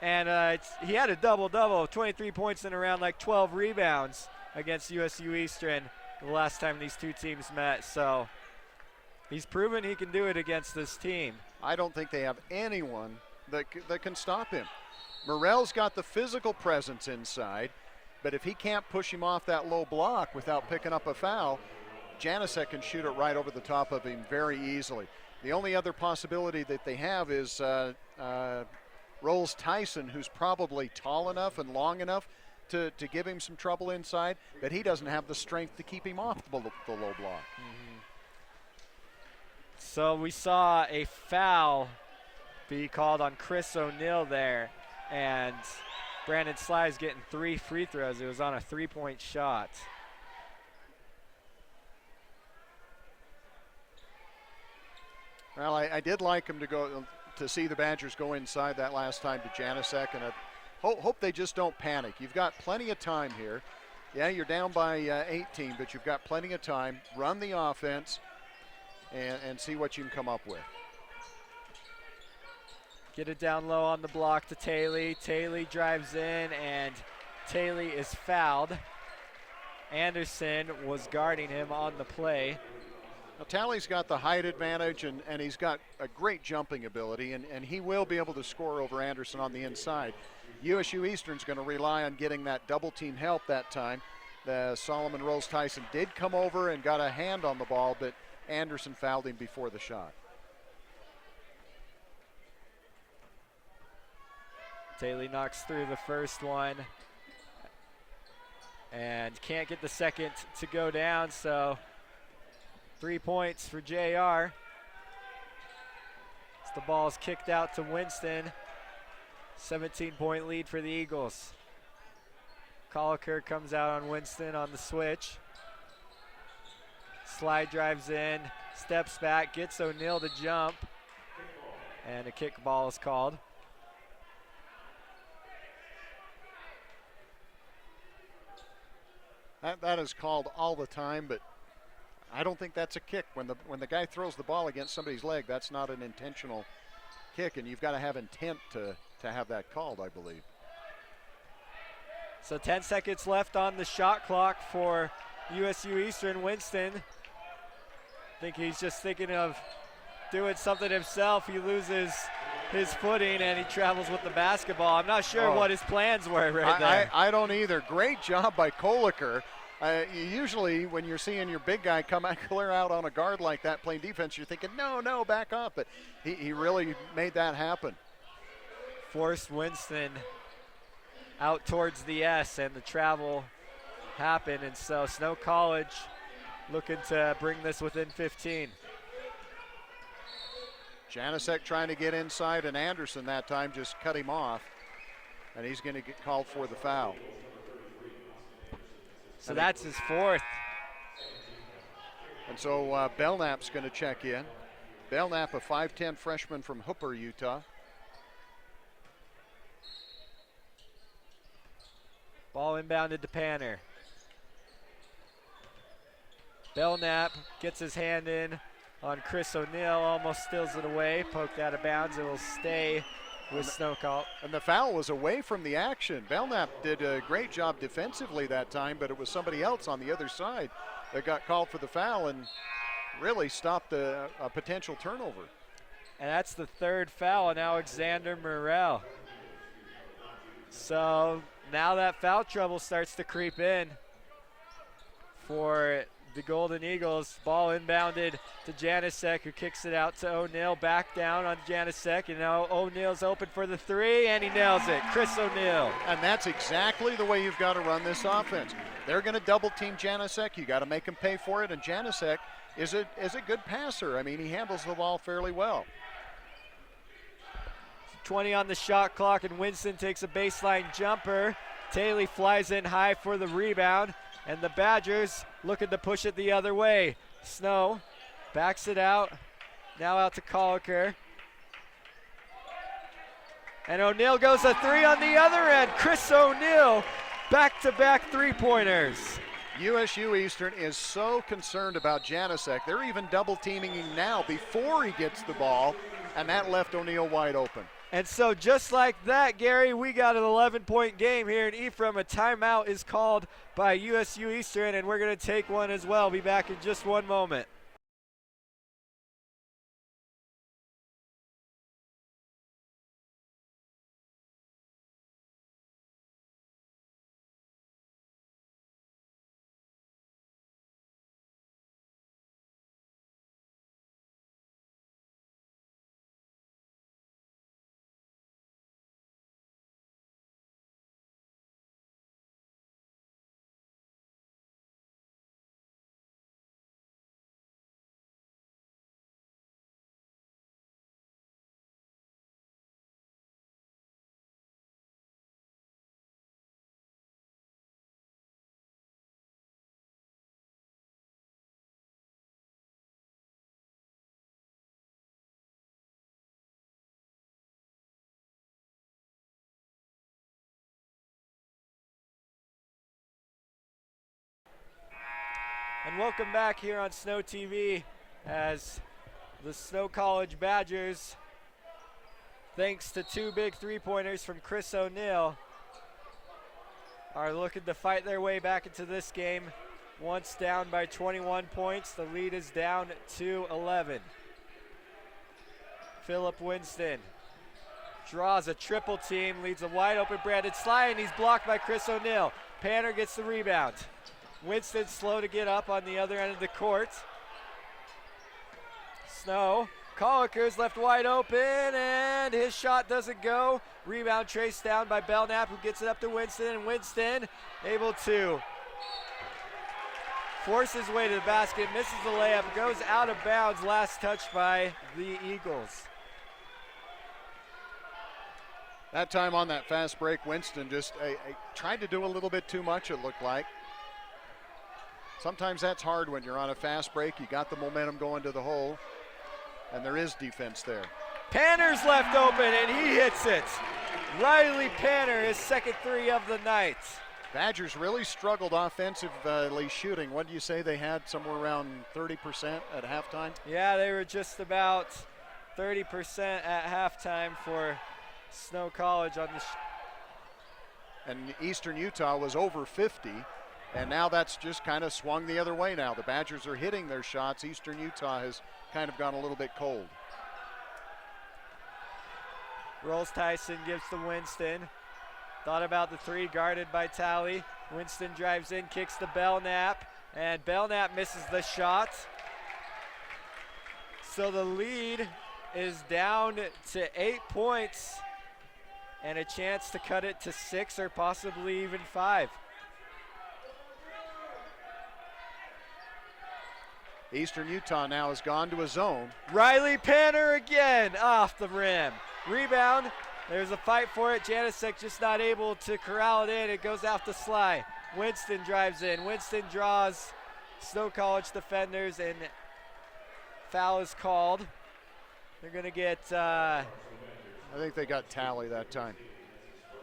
and he had a double-double, 23 points and around like 12 rebounds against USU Eastern the last time these two teams met. So he's proven he can do it against this team. I don't think they have anyone that can stop him. Morrell's got the physical presence inside, but if he can't push him off that low block without picking up a foul, Janasek can shoot it right over the top of him very easily. The only other possibility that they have is Rolls Tyson, who's probably tall enough and long enough to give him some trouble inside, but he doesn't have the strength to keep him off the low block. Mm-hmm. So we saw a foul be called on Chris O'Neill there, and Brandon Sly's getting 3 free throws. It was on a 3-point shot. Well, I did like him to see the Badgers go inside that last time to Janasek, and I hope they just don't panic. You've got plenty of time here. Yeah, you're down by 18, but you've got plenty of time. Run the offense and see what you can come up with. Get it down low on the block to Taylor. Taylor drives in, and Taylor is fouled. Anderson was guarding him on the play. Now, Talley's got the height advantage, and he's got a great jumping ability, and he will be able to score over Anderson on the inside. USU Eastern's going to rely on getting that double team help that time. Solomon Rolls Tyson did come over and got a hand on the ball, but Anderson fouled him before the shot. Taylor knocks through the first one and can't get the second to go down, so 3 points for JR. As the ball's kicked out to Winston. 17-point lead for the Eagles. Colliker comes out on Winston on the switch. Slide drives in, steps back, gets O'Neill to jump, and a kick ball is called. That is called all the time, but I don't think that's a kick. When the guy throws the ball against somebody's leg, that's not an intentional kick, and you've got to have intent to have that called, I believe. So 10 seconds left on the shot clock for USU Eastern. Winston, I think he's just thinking of doing something himself. He loses his footing and he travels with the basketball. I'm not sure what his plans were right there. I don't either. Great job by Colliker. Usually when you're seeing your big guy come out, clear out on a guard like that playing defense, you're thinking, no, back off. But he really made that happen. Forced Winston out towards the S, and the travel happened. And so Snow College looking to bring this within 15. Janasek trying to get inside, and Anderson that time just cut him off, and he's going to get called for the foul. So that's his fourth. And so Belknap's going to check in. Belknap, a 5'10 freshman from Hooper, Utah. Ball inbounded to Panner. Belknap gets his hand in on Chris O'Neill, almost steals it away, poked out of bounds. It will stay with Snow College. And the foul was away from the action. Belknap did a great job defensively that time, but it was somebody else on the other side that got called for the foul and really stopped a potential turnover. And that's the third foul on Alexander Morrell. So now that foul trouble starts to creep in for the Golden Eagles. Ball inbounded to Janasek, who kicks it out to O'Neill. Back down on Janasek, and now O'Neill's open for the three, and he nails it. Chris O'Neill. And that's exactly the way you've got to run this offense. They're going to double team Janasek. You got to make him pay for it, and Janasek is a good passer. I mean, he handles the ball fairly well. 20 on the shot clock, and Winston takes a baseline jumper. Taylor flies in high for the rebound, and the Badgers looking to push it the other way. Snow backs it out, now out to Colliker. And O'Neill goes a three on the other end. Chris O'Neill, back-to-back three-pointers. USU Eastern is so concerned about Janasek. They're even double teaming him now before he gets the ball, and that left O'Neill wide open. And so just like that, Gary, we got an 11-point game here in Ephraim. A timeout is called by USU Eastern, and we're going to take one as well. Be back in just one moment. And welcome back here on Snow TV as the Snow College Badgers, thanks to two big three-pointers from Chris O'Neill, are looking to fight their way back into this game. Once down by 21 points, the lead is down to 11. Philip Winston draws a triple team, leads a wide open Brandon Sly, and he's blocked by Chris O'Neill. Panner gets the rebound. Winston slow to get up on the other end of the court. Snow, Colliker's left wide open, and his shot doesn't go. Rebound traced down by Belknap, who gets it up to Winston, and Winston able to force his way to the basket, misses the layup, goes out of bounds, last touched by the Eagles. That time on that fast break, Winston just tried to do a little bit too much, it looked like. Sometimes that's hard when you're on a fast break. You got the momentum going to the hole, and there is defense there. Panner's left open, and he hits it. Riley Panner, his second three of the night. Badgers really struggled offensively shooting. What do you say they had? Somewhere around 30% at halftime? Yeah, they were just about 30% at halftime for Snow College on the and Eastern Utah was over 50. And now that's just kind of swung the other way now. The Badgers are hitting their shots. Eastern Utah has kind of gone a little bit cold. Rolls Tyson gives to Winston. Thought about the three, guarded by Talley. Winston drives in, kicks to Belknap, and Belknap misses the shot. So the lead is down to 8 points and a chance to cut it to 6 or possibly even 5. Eastern Utah now has gone to a zone. Riley Panner again off the rim. Rebound. There's a fight for it. Janasek just not able to corral it in. It goes out to Sly. Winston drives in. Winston draws Snow College defenders, and foul is called. They're going to get... I think they got Talley that time.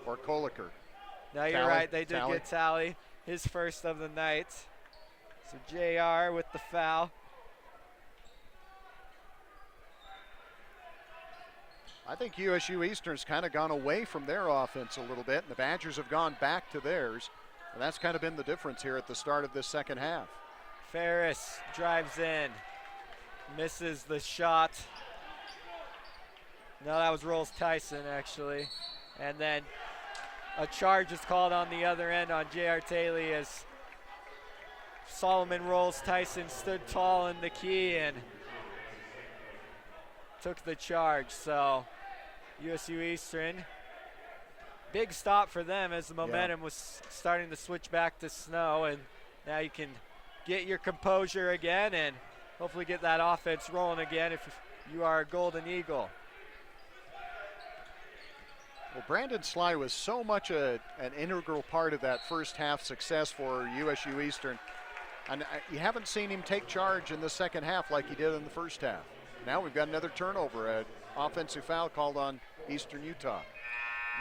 Or Colliker. No, you're Talley, right. They did get Talley. His first of the night. So JR with the foul. I think USU Eastern's kind of gone away from their offense a little bit, and the Badgers have gone back to theirs. And that's kind of been the difference here at the start of this second half. Ferris drives in, misses the shot. No, that was Rolls Tyson, actually. And then a charge is called on the other end on J.R. Taylor as Solomon Rolls Tyson stood tall in the key and took the charge. So USU Eastern, big stop for them as the momentum was starting to switch back to snow, and now you can get your composure again and hopefully get that offense rolling again if you are a Golden Eagle. Well, Brandon Sly was so much an integral part of that first half success for USU Eastern. And you haven't seen him take charge in the second half like he did in the first half. Now we've got another turnover, an offensive foul called on Eastern Utah.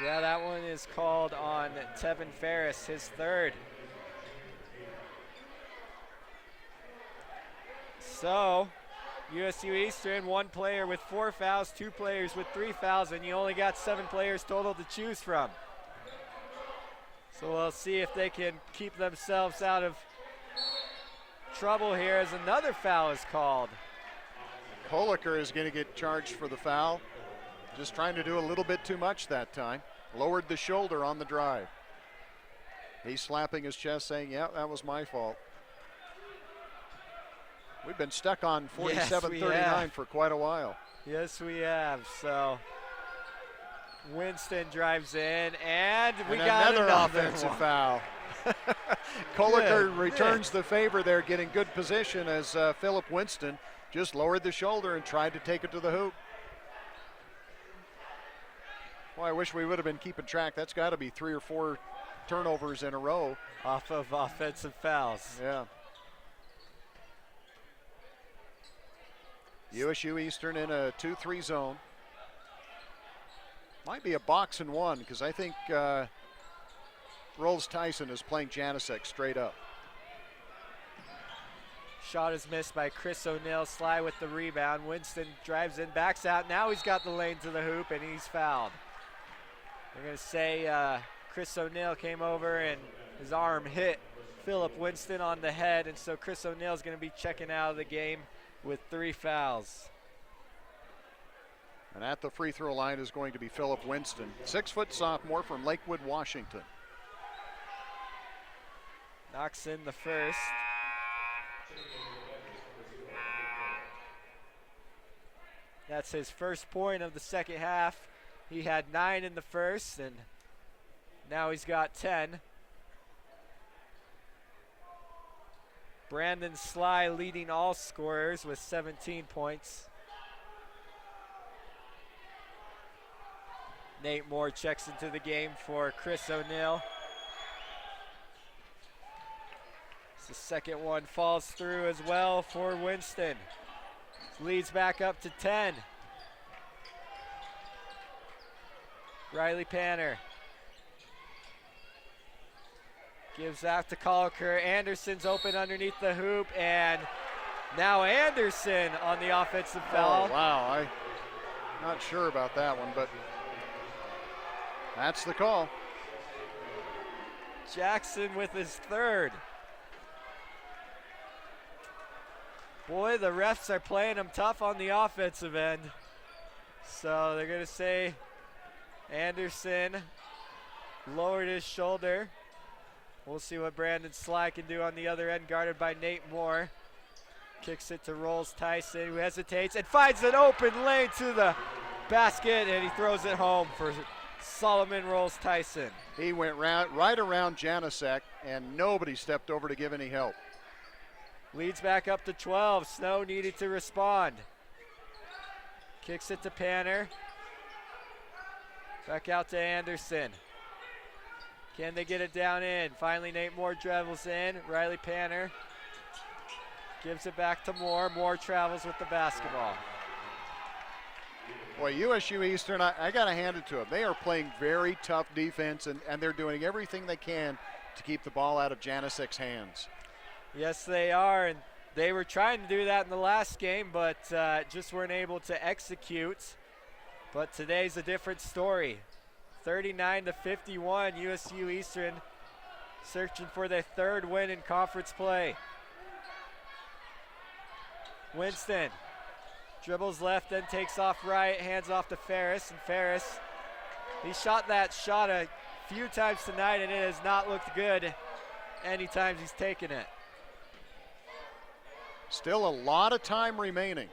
Yeah, that one is called on Tevin Ferris, his third. So USU Eastern, one player with 4 fouls, 2 players with 3 fouls, and you only got 7 players total to choose from. So we'll see if they can keep themselves out of trouble here as another foul is called. Koliker is going to get charged for the foul. Just trying to do a little bit too much that time. Lowered the shoulder on the drive. He's slapping his chest saying, yeah, that was my fault. We've been stuck on 47-39 for quite a while. Yes, we have. So Winston drives in, and we got another another offensive foul. Koliker returns the favor there, getting good position as Philip Winston just lowered the shoulder and tried to take it to the hoop. Well, I wish we would have been keeping track. That's got to be 3 or 4 turnovers in a row. Off of offensive fouls. Yeah. USU Eastern in a 2-3 zone. Might be a box and one because I think Rolls Tyson is playing Janasek straight up. Shot is missed by Chris O'Neill. Sly with the rebound. Winston drives in, backs out. Now he's got the lane to the hoop, and he's fouled. They're going to say Chris O'Neill came over and his arm hit Philip Winston on the head, and so Chris O'Neill is going to be checking out of the game with 3 fouls. And at the free throw line is going to be Philip Winston, 6-foot sophomore from Lakewood, Washington. Knocks in the first. That's his first point of the second half. He had 9 in the first, and now he's got 10. Brandon Sly leading all scorers with 17 points. Nate Moore checks into the game for Chris O'Neill. The second one falls through as well for Winston. Leads back up to 10. Riley Panner gives out to Koliker. Anderson's open underneath the hoop, and now Anderson on the offensive foul. Oh, wow, I'm not sure about that one, but that's the call. Jackson with his third. Boy, the refs are playing him tough on the offensive end. So they're going to say Anderson lowered his shoulder. We'll see what Brandon Sly can do on the other end, guarded by Nate Moore. Kicks it to Rolls Tyson, who hesitates and finds an open lane to the basket, and he throws it home for Solomon Rolls Tyson. He went right around Janasek, and nobody stepped over to give any help. Leads back up to 12. Snow needed to respond. Kicks it to Panner. Back out to Anderson. Can they get it down in? Finally, Nate Moore travels in. Riley Panner gives it back to Moore. Moore travels with the basketball. Boy, USU Eastern, I got to hand it to them. They are playing very tough defense, and they're doing everything they can to keep the ball out of Janasek's hands. Yes, they are, and they were trying to do that in the last game, but just weren't able to execute. But today's a different story. 39-51, USU Eastern searching for their third win in conference play. Winston dribbles left, then takes off right, hands off to Ferris, and Ferris, he shot that shot a few times tonight, and it has not looked good anytime he's taken it. Still a lot of time remaining.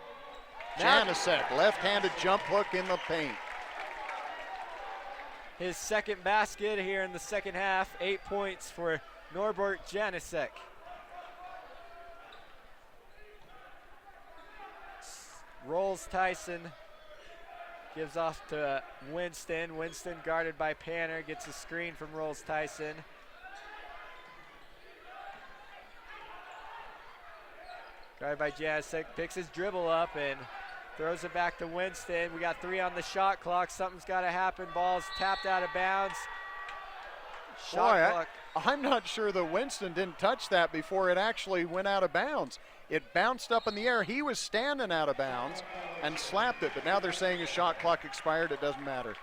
Now- Janasek, left-handed jump hook in the paint. His second basket here in the second half. 8 points for Norbert Janasek. Rolls Tyson. Gives off to Winston. Winston guarded by Panner. Gets a screen from Rolls Tyson. Guarded by Janasek. Picks his dribble up and throws it back to Winston. We got 3 on the shot clock. Something's got to happen. Ball's tapped out of bounds. Shot clock. I'm not sure that Winston didn't touch that before it actually went out of bounds. It bounced up in the air. He was standing out of bounds and slapped it, but now they're saying his shot clock expired. It doesn't matter.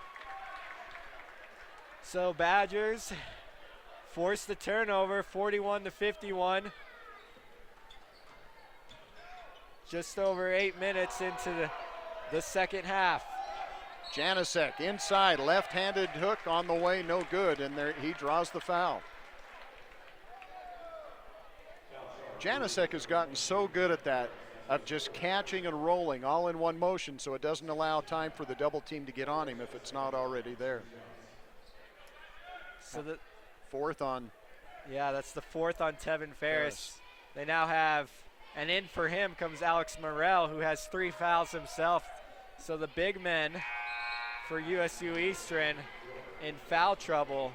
So Badgers forced the turnover, 41-51. Just over 8 minutes into the second half. Janasek inside, left-handed hook on the way, no good, and there he draws the foul. Janasek has gotten so good at that, of just catching and rolling all in one motion, so it doesn't allow time for the double team to get on him if it's not already there. So the Fourth on. Yeah, that's the fourth on Tevin Ferris. They now have, and in for him comes Alex Morrell, who has 3 fouls himself. So the big men for USU Eastern in foul trouble.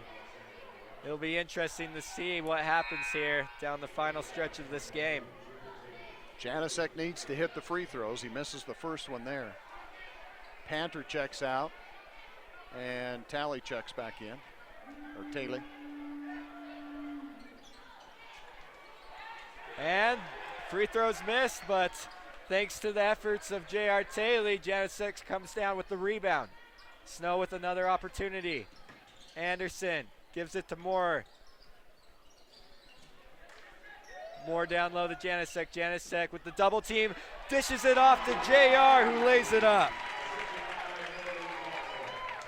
It'll be interesting to see what happens here down the final stretch of this game. Janasek needs to hit the free throws. He misses the first one there. Panther checks out, and Talley checks back in, or Taylor. And free throws missed, but thanks to the efforts of J.R. Taylor, Janasek comes down with the rebound. Snow with another opportunity. Anderson gives it to Moore. Moore down low to Janasek. Janasek with the double team, dishes it off to JR, who lays it up.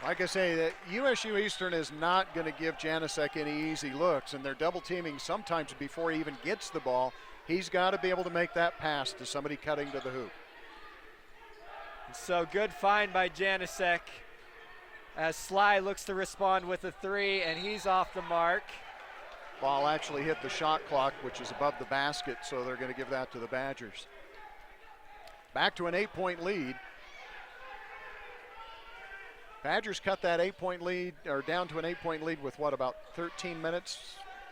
Like I say, that USU Eastern is not going to give Janasek any easy looks, and they're double teaming sometimes before he even gets the ball. He's got to be able to make that pass to somebody cutting to the hoop. So good find by Janasek as Sly looks to respond with a 3, and he's off the mark. Ball actually hit the shot clock, which is above the basket, so they're going to give that to the Badgers. Back to an 8-point lead. Badgers cut that 8-point lead, or down to an 8-point lead with what, about 13 minutes,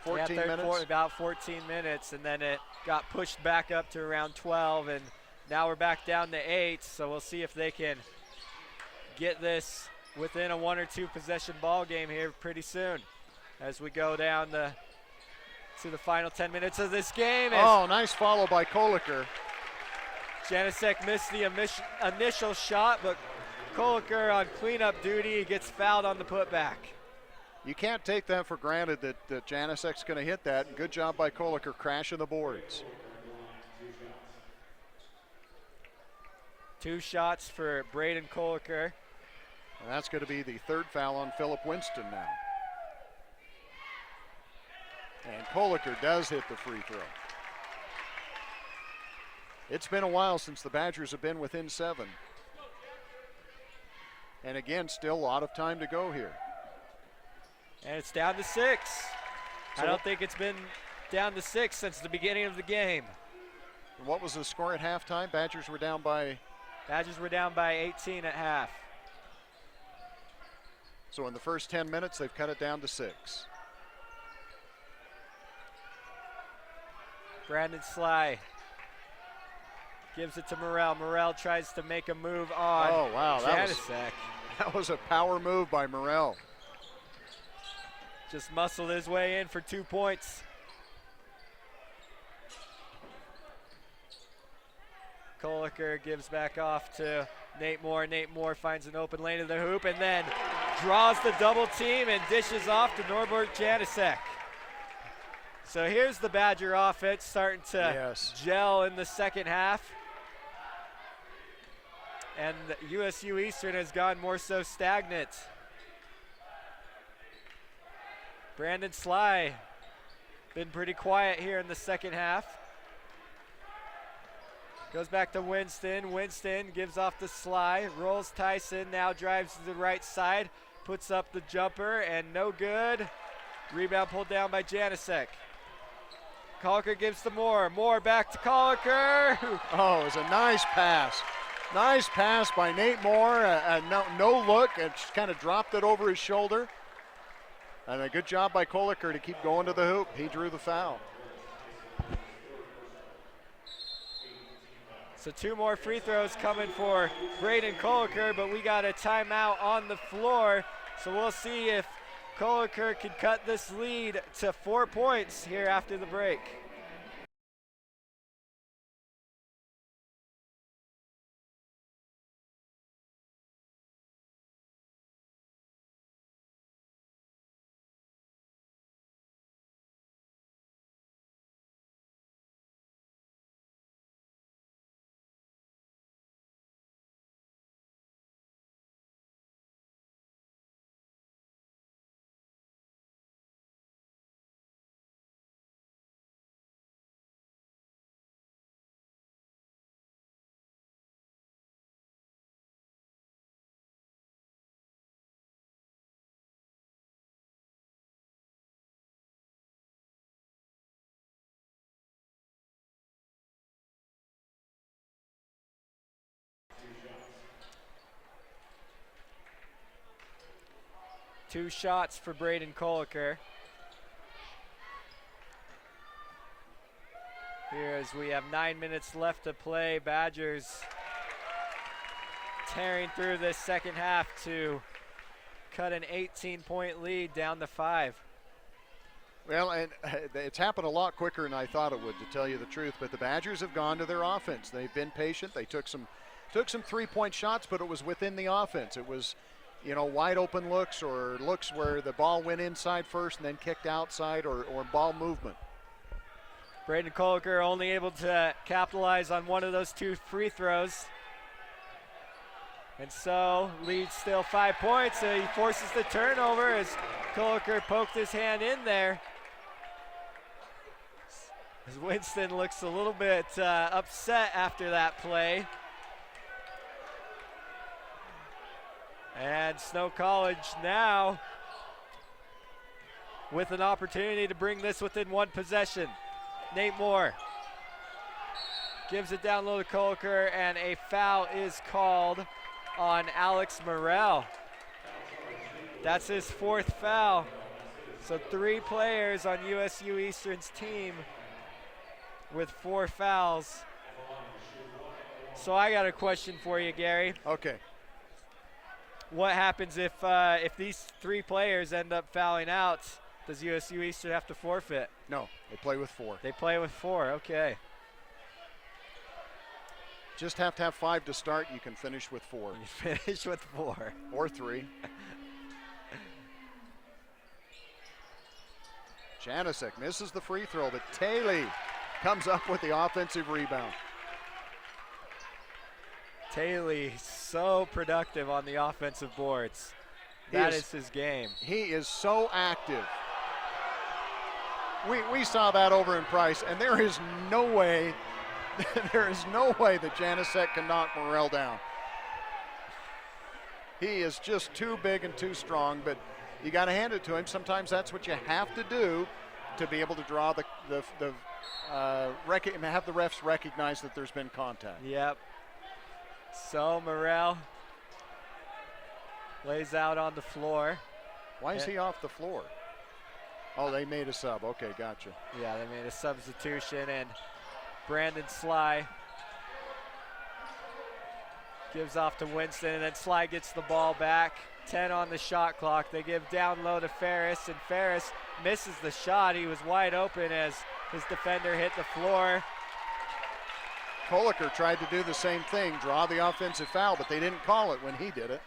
14 minutes? About 14 minutes, and then it got pushed back up to around 12, and now we're back down to 8, so we'll see if they can get this within a 1 or 2 possession ball game here pretty soon as we go down to the final 10 minutes of this game. Oh, nice follow by Koliker. Janasek missed the initial shot, but Koliker on cleanup duty gets fouled on the putback. You can't take that for granted that Janasek's going to hit that. Good job by Koliker crashing the boards. 2 shots for Braden Koliker. And that's going to be the 3rd foul on Philip Winston now. And Koliker does hit the free throw. It's been a while since the Badgers have been within 7. And again, still a lot of time to go here. And it's down to 6. I don't think it's been down to 6 since the beginning of the game. What was the score at halftime? Badgers were down by 18 at half. So in the first 10 minutes, they've cut it down to 6. Brandon Sly gives it to Morrell. Morrell tries to make a move on Janasek. That was a power move by Morrell. Just muscled his way in for 2 points. Koliker gives back off to Nate Moore. Nate Moore finds an open lane to the hoop and then draws the double team and dishes off to Norbert Janasek. So here's the Badger offense starting to gel in the second half. And USU Eastern has gone more so stagnant. Brandon Sly been pretty quiet here in the second half. Goes back to Winston. Winston gives off the slide, rolls Tyson, now drives to the right side, puts up the jumper, and no good. Rebound pulled down by Janicek. Colliker gives to Moore. Moore back to Colliker. Oh, it was a nice pass. Nice pass by Nate Moore. No look, and just kind of dropped it over his shoulder. And a good job by Colliker to keep going to the hoop. He drew the foul. So 2 more free throws coming for Braden Colliker, but we got a timeout on the floor. So we'll see if Colliker can cut this lead to 4 points here after the break. Two shots for Braden Colliker. Here as we have 9 minutes left to play, Badgers tearing through this second half to cut an 18-point lead down to 5. Well, and it's happened a lot quicker than I thought it would, to tell you the truth. But the Badgers have gone to their offense. They've been patient. They took some three-point shots, but it was within the offense. It was, wide open looks or looks where the ball went inside first and then kicked outside, or ball movement. Braden Colliker only able to capitalize on one of those 2 free throws. And so lead still 5 points. He forces the turnover as Colliker poked his hand in there. As Winston looks a little bit upset after that play. And Snow College now with an opportunity to bring this within 1 possession. Nate Moore gives it down low to Colliker, and a foul is called on Alex Morrell. That's his 4th foul. So 3 players on USU Eastern's team with 4 fouls. So I got a question for you, Gary. Okay. What happens if these 3 players end up fouling out? Does USU Eastern have to forfeit? No, they play with 4. They play with 4, okay. Just have to have 5 to start. You can finish with 4. You finish with 4. Or 3. Janicek misses the free throw, but Taylor comes up with the offensive rebound. Taylor so productive on the offensive boards. That is his game. He is so active. We saw that over in Price, and there is no way that Janicek can knock Morrell down. He is just too big and too strong, but you got to hand it to him. Sometimes that's what you have to do to be able to draw and have the refs recognize that there's been contact. Yep. So Morrell lays out on the floor. Why is he off the floor? Oh, they made a sub. Okay, gotcha. Yeah, they made a substitution, and Brandon Sly gives off to Winston, and then Sly gets the ball back. 10 on the shot clock. They give down low to Ferris, and Ferris misses the shot. He was wide open as his defender hit the floor. Colliker tried to do the same thing, draw the offensive foul, but they didn't call it when he did it.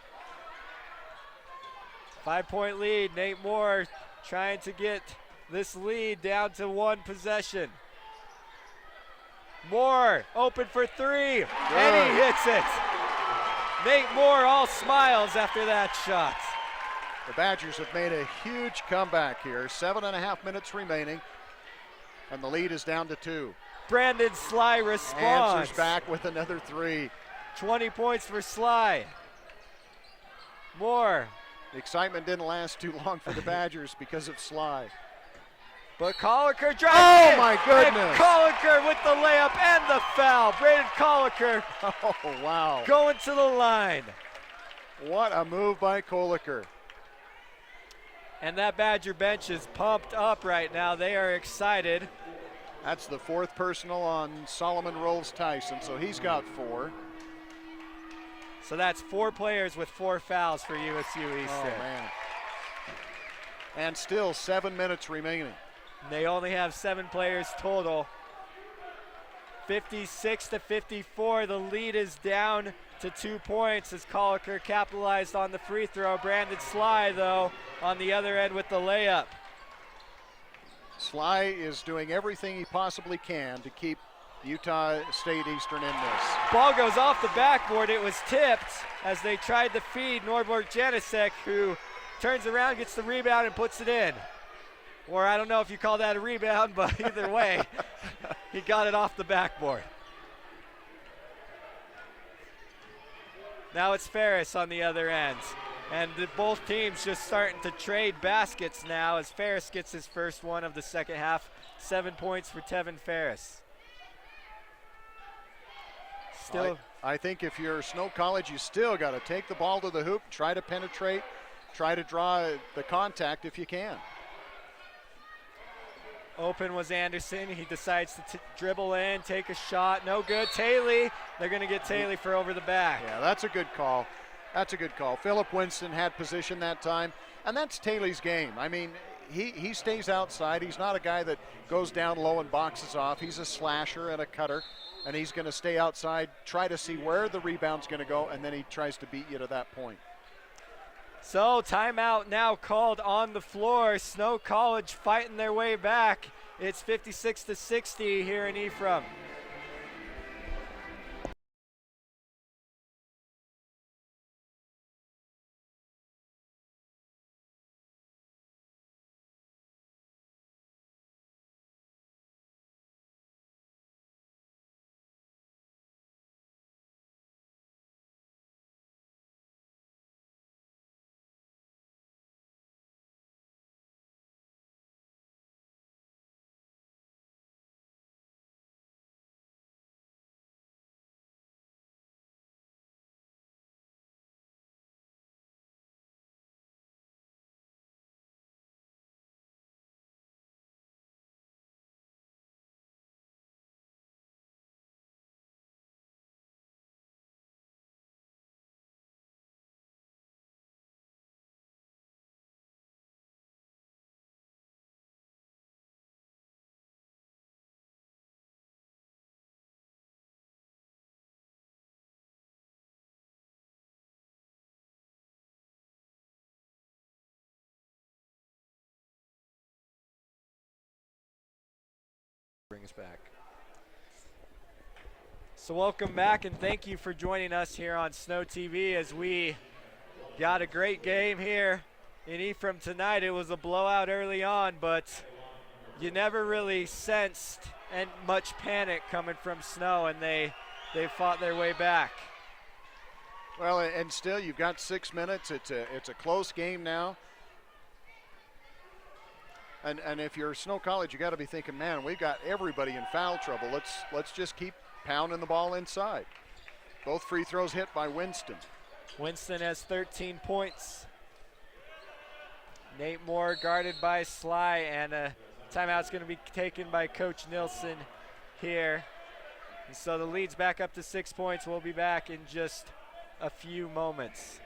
5-point lead. Nate Moore trying to get this lead down to 1 possession. Moore open for 3, and he hits it. Nate Moore all smiles after that shot. The Badgers have made a huge comeback here. 7.5 minutes remaining. And the lead is down to 2. Brandon Sly responds. Answers back with another 3. 20 points for Sly. More. The excitement didn't last too long for the Badgers because of Sly. But Colliker drives Oh in, my goodness. And Colliker with the layup and the foul. Braden Colliker Oh, wow. going to the line. What a move by Colliker. And that Badger bench is pumped up right now. They are excited. That's the 4th personal on Solomon Rolls Tyson, so he's got 4. So that's 4 players with 4 fouls for USU Oh, Eastern. man. And still 7 minutes remaining. They only have 7 players total. 56-54, the lead is down to 2 points as Colliker capitalized on the free throw. Brandon Sly, though, on the other end with the layup. Sly is doing everything he possibly can to keep Utah State Eastern in this. Ball goes off the backboard. It was tipped as they tried to feed Norbert Janisek, who turns around, gets the rebound, and puts it in. Or I don't know if you call that a rebound, but either way, he got it off the backboard. Now it's Ferris on the other end. And both teams just starting to trade baskets now as Ferris gets his first one of the second half. 7 points for Tevin Ferris. Still, I think if you're Snow College, you still got to take the ball to the hoop, try to penetrate, try to draw the contact if you can. open was Anderson. He decides to dribble in, take a shot. No good. Taylor. They're going to get Taylor for over the back. Yeah, that's a good call. That's a good call. Philip Winston had position that time, and that's Taylor's game. I mean, he stays outside. He's not a guy that goes down low and boxes off. He's a slasher and a cutter, and he's going to stay outside, try to see where the rebound's going to go, and then he tries to beat you to that point. So timeout now called on the floor. Snow College fighting their way back. It's 56-60 here in Ephraim. Bring us back. So welcome back and thank you for joining us here on Snow TV as we got a great game here in Ephraim tonight. It was a blowout early on, but you never really sensed much panic coming from Snow, and they fought their way back. Well, and still you've got 6 minutes. It's a close game now. And if you're Snow College, you got to be thinking, man, we've got everybody in foul trouble. Let's just keep pounding the ball inside. Both free throws hit by Winston. Winston has 13 points. Nate Moore guarded by Sly, and a timeout's going to be taken by Coach Nilsson here. And so the lead's back up to 6 points. We'll be back in just a few moments.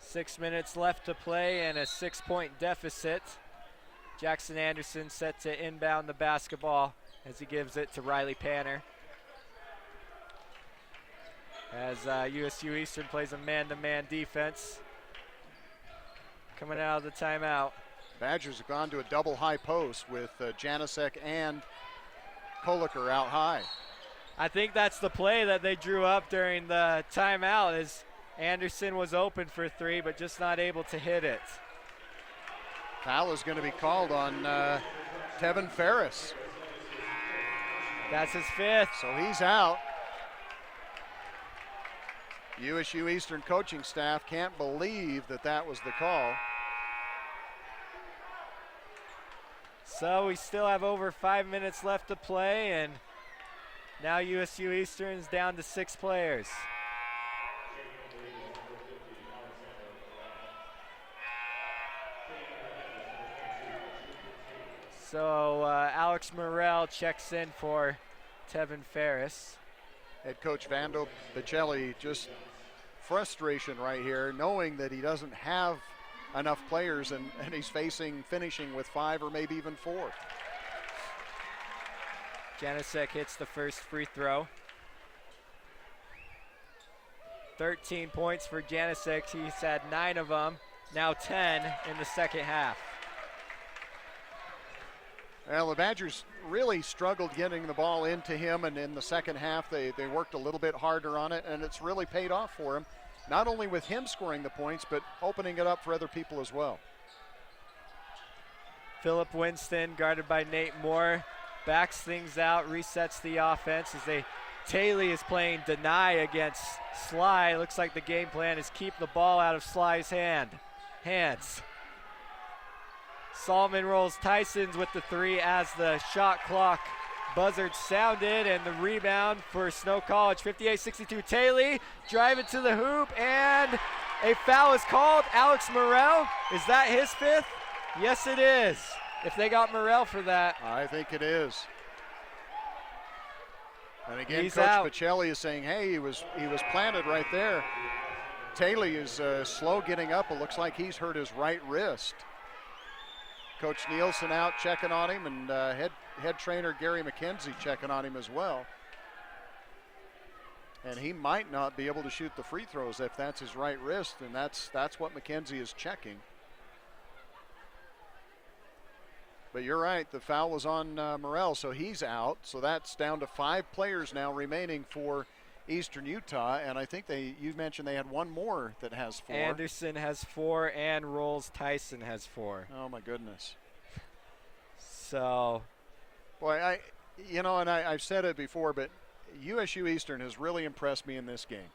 6 minutes left to play and a 6-point deficit. Jackson Anderson set to inbound the basketball as he gives it to Riley Panner. As USU Eastern plays a man-to-man defense. Coming out of the timeout. Badgers have gone to a double high post with Janicek and Koliker out high. I think that's the play that they drew up during the timeout, as Anderson was open for three, but just not able to hit it. Foul is going to be called on Tevin Ferris. That's his fifth. So he's out. USU Eastern coaching staff can't believe that that was the call. So we still have over 5 minutes left to play, and now USU Eastern's down to 6 players. So Alex Morrell checks in for Tevin Ferris. Head coach Vando Bicelli, just frustration right here, knowing that he doesn't have enough players and he's finishing with 5 or maybe even 4. Janicek hits the first free throw. 13 points for Janicek. He's had 9 of them, now 10 in the second half. Well, the Badgers really struggled getting the ball into him, and in the second half they worked a little bit harder on it, and it's really paid off for him, not only with him scoring the points, but opening it up for other people as well. Philip Winston, guarded by Nate Moore, backs things out, resets the offense as Taylor is playing deny against Sly. Looks like the game plan is keep the ball out of Sly's hands. Solomon rolls Tyson's with the 3 as the shot clock buzzard sounded, and the rebound for Snow College. 58-62. Taylor driving to the hoop, and a foul is called. Alex Morrell, is that his 5th? Yes, it is. If they got Morrell for that. I think it is. And again, He's Coach out. Bicelli is saying, hey, he was planted right there. Taylor is slow getting up. It looks like he's hurt his right wrist. Coach Nielsen out checking on him, and head trainer Gary McKenzie checking on him as well. And he might not be able to shoot the free throws if that's his right wrist, and that's what McKenzie is checking. But you're right, the foul was on Morrell, so he's out. So that's down to 5 players now remaining for Eastern Utah, and I think you mentioned they had one more that has 4. Anderson has 4, and Rolls Tyson has 4. Oh my goodness. So, boy, I've said it before, but USU Eastern has really impressed me in this game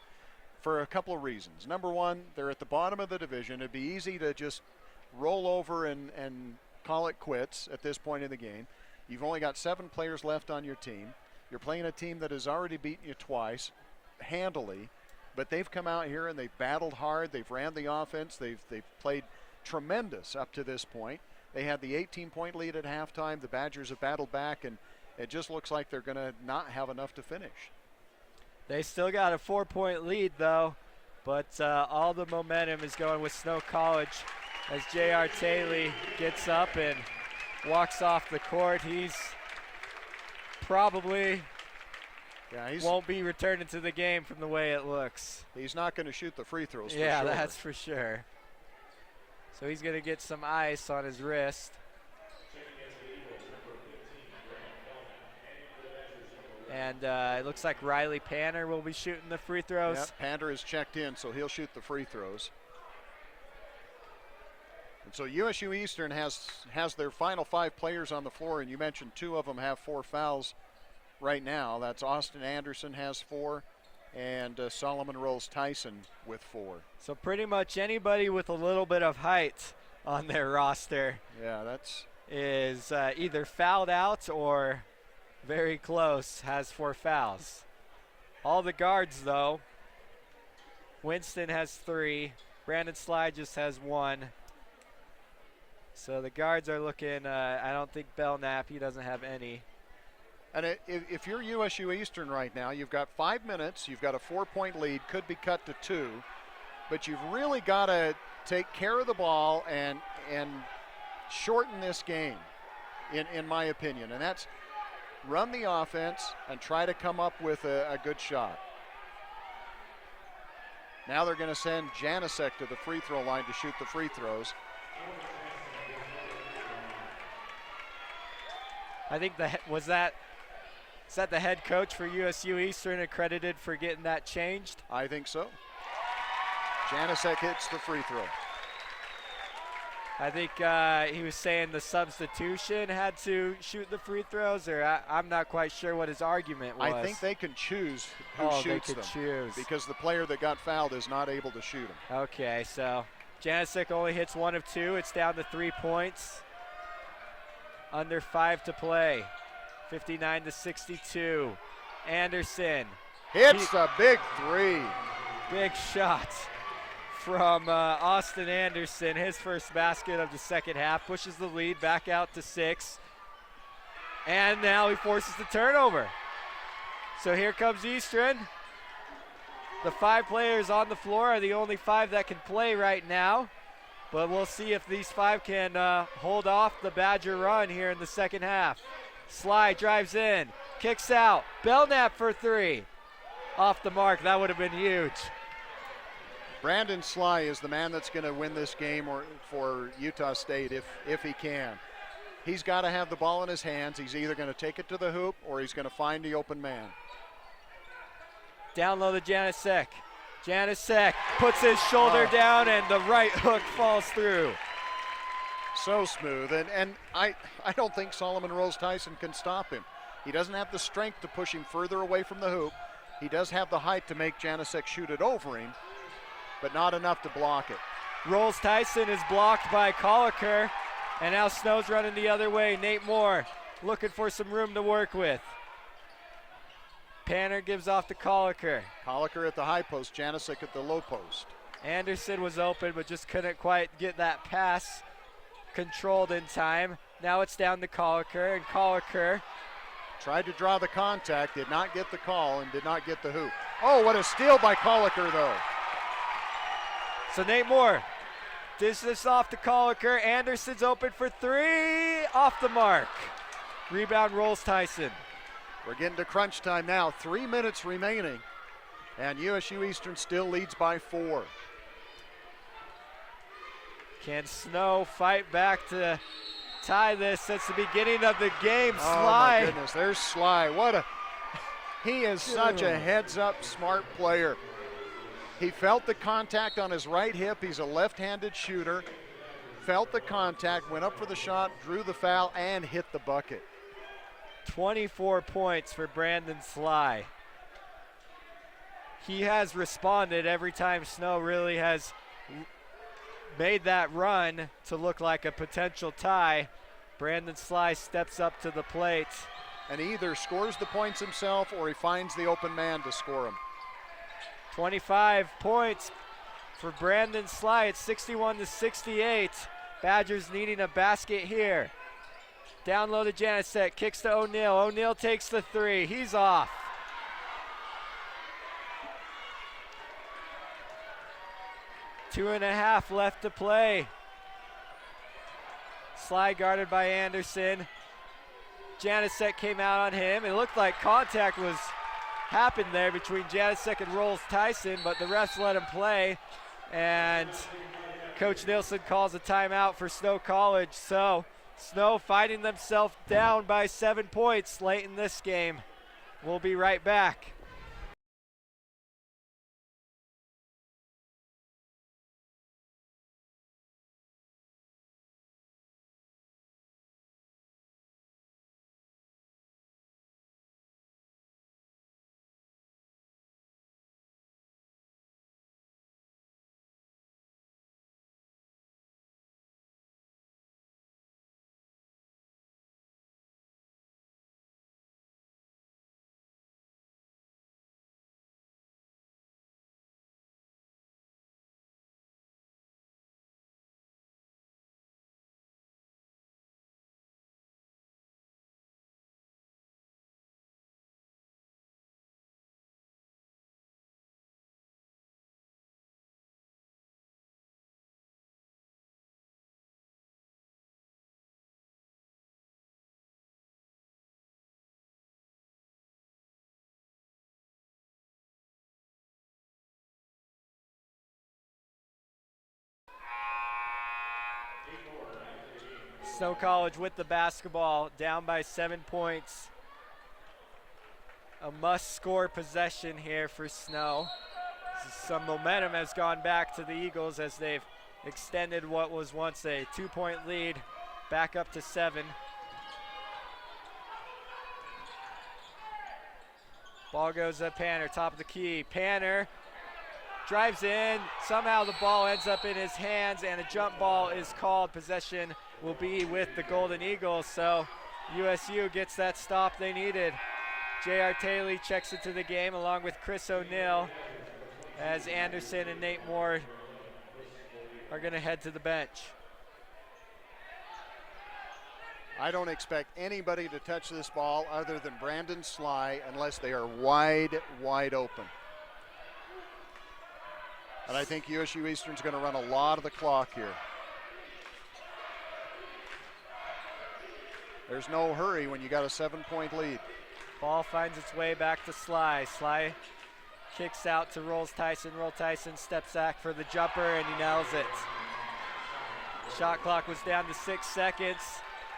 for a couple of reasons. Number one, they're at the bottom of the division. It'd be easy to just roll over and call it quits at this point in the game. You've only got 7 players left on your team. You're playing a team that has already beaten you twice handily, but they've come out here and they've battled hard. They've ran the offense. They've played tremendous up to this point. They had the 18-point lead at halftime. The Badgers have battled back, and it just looks like they're going to not have enough to finish. they still got a 4-point lead, though, but all the momentum is going with Snow College as J.R. Taylor gets up and walks off the court. He's probably won't be returning to the game from the way it looks. He's not going to shoot the free throws for Yeah, sure. that's for sure. So he's going to get some ice on his wrist. And it looks like Riley Panner will be shooting the free throws. Yep, Pander is checked in, so he'll shoot the free throws. And so USU Eastern has their final 5 players on the floor, and you mentioned 2 of them have 4 fouls right now. That's Austin Anderson has 4, and Solomon Rolls Tyson with 4. So pretty much anybody with a little bit of height on their roster is either fouled out or very close, has 4 fouls. All the guards, though, Winston has 3, Brandon Sly just has 1. So the guards are looking, I don't think Belknap, he doesn't have any. And if you're USU Eastern right now, you've got 5 minutes, you've got a 4-point lead, could be cut to 2, but you've really got to take care of the ball and shorten this game, in my opinion. And that's run the offense and try to come up with a good shot. Now they're going to send Janicek to the free throw line to shoot the free throws. I think is that the head coach for USU Eastern accredited for getting that changed? I think so. Janicek hits the free throw. I think he was saying the substitution had to shoot the free throws, or I'm not quite sure what his argument was. I think they can choose who shoots them. Choose. Because the player that got fouled is not able to shoot them. Okay, so Janicek only hits 1 of 2. It's down to 3 points. Under 5 to play. 59-62. Anderson hits a big 3. Big shot from Austin Anderson. His first basket of the second half. Pushes the lead back out to 6. And now he forces the turnover. So here comes Eastern. The 5 players on the floor are the only 5 that can play right now. But we'll see if these 5 can hold off the Badger run here in the second half. Sly drives in, kicks out. Belknap for 3. Off the mark. That would have been huge. Brandon Sly is the man that's going to win this game for Utah State if he can. He's got to have the ball in his hands. He's either going to take it to the hoop or he's going to find the open man. Down low to Janicek. Janicek puts his shoulder down and the right hook falls through. So smooth, and I don't think Solomon Rose Tyson can stop him. He doesn't have the strength to push him further away from the hoop. He does have the height to make Janicek shoot it over him, but not enough to block it. Rolls Tyson is blocked by Colliker, and now Snow's running the other way. Nate Moore looking for some room to work with. Panner gives off to Colliker. Colliker at the high post, Janicek at the low post. Anderson was open, but just couldn't quite get that pass controlled in time. Now it's down to Colliker, and Colliker tried to draw the contact, did not get the call, and did not get the hoop. Oh, what a steal by Colliker, though. So Nate Moore dishes this off to Colliker. Anderson's open for 3, off the mark. Rebound Rolls Tyson. We're getting to crunch time now, 3 minutes remaining, and USU Eastern still leads by 4. Can Snow fight back to tie this since the beginning of the game? Oh Sly. my goodness, there's Sly. He is such a heads-up smart player. He felt the contact on his right hip. He's a left-handed shooter. Felt the contact, went up for the shot, drew the foul, and hit the bucket. 24 points for Brandon Sly. He has responded every time Snow really has made that run to look like a potential tie. Brandon Sly steps up to the plate. And he either scores the points himself or he finds the open man to score them. 25 points for Brandon Sly. It's 61-68. Badgers needing a basket here. Down low to Janicek, kicks to O'Neal. O'Neal takes the 3, he's off. Two and a half left to play. Sly guarded by Anderson. Janicek came out on him. It looked like contact was happened there between Janicek and Rolls Tyson, but the refs let him play. And Coach Nilsson calls a timeout for Snow College. So Snow fighting themselves down by 7 points late in this game. We'll be right back. Snow College with the basketball, down by 7 points. A must-score possession here for Snow. Some momentum has gone back to the Eagles as they've extended what was once a 2-point lead back up to 7. Ball goes to Panner, top of the key. Panner drives in. Somehow the ball ends up in his hands and a jump ball is called. Possession will be with the Golden Eagles, so USU gets that stop they needed. J.R. Taylor checks into the game along with Chris O'Neill as Anderson and Nate Moore are going to head to the bench. I don't expect anybody to touch this ball other than Brandon Sly unless they are wide, wide open. And I think USU Eastern's going to run a lot of the clock here. There's no hurry when you got a 7-point lead. Ball finds its way back to Sly. Sly kicks out to Rolls Tyson. Roll Tyson steps back for the jumper and he nails it. Shot clock was down to 6 seconds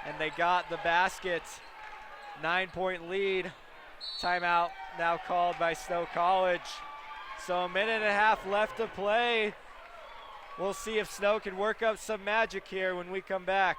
and they got the basket. 9-point lead. Timeout now called by Snow College. So a minute and a half left to play. We'll see if Snow can work up some magic here when we come back.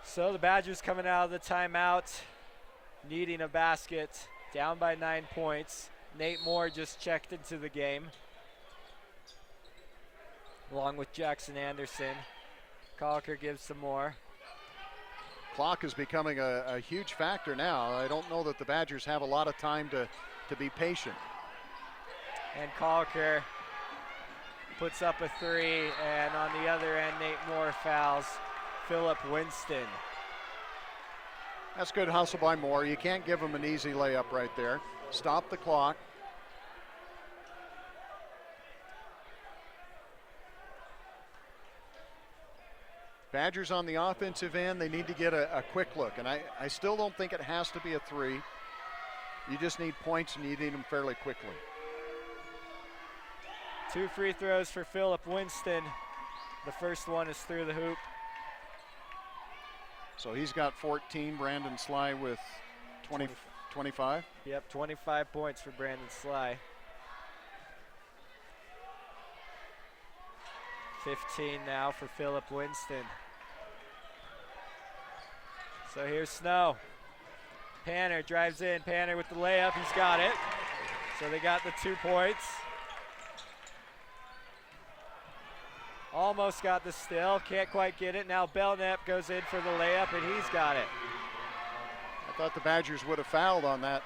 So the Badgers coming out of the timeout, needing a basket, down by 9 points. Nate Moore just checked into the game, along with Jackson Anderson. Colliker gives some more. Clock is becoming a huge factor now. I don't know that the Badgers have a lot of time to be patient. And Colliker puts up a 3, and on the other end, Nate Moore fouls Phillip Winston. That's good hustle by Moore. You can't give him an easy layup right there. Stop the clock. Badgers on the offensive end, they need to get a quick look. And I still don't think it has to be a 3. You just need points and you need them fairly quickly. 2 free throws for Phillip Winston. The first one is through the hoop. So he's got 14, Brandon Sly with 25. Yep, 25 points for Brandon Sly. 15 now for Phillip Winston. So here's Snow. Panner drives in. Panner with the layup. He's got it. So they got the 2 points. Almost got the steal. Can't quite get it. Now Belknap goes in for the layup, and he's got it. I thought the Badgers would have fouled on that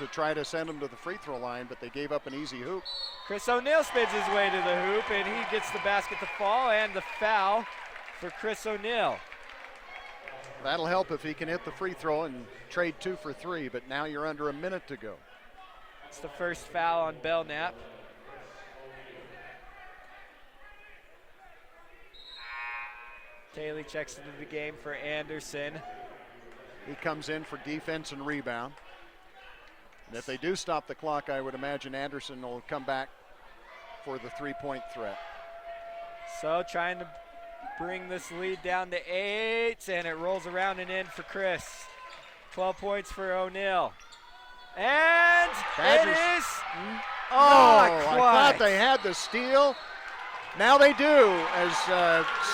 to try to send him to the free throw line, but they gave up an easy hoop. Chris O'Neill spins his way to the hoop, and he gets the basket to fall, and the foul for Chris O'Neill. That'll help if he can hit the free throw and trade 2 for 3, but now you're under a minute to go. It's the first foul on Belknap. Taylor checks into the game for Anderson. He comes in for defense and rebound. And if they do stop the clock, I would imagine Anderson will come back for the 3-point threat. So trying to bring this lead down to 8, and it rolls around and in for Chris. 12 points for O'Neill. And Badgers. it is Oh, I quite. thought they had the steal. Now they do, as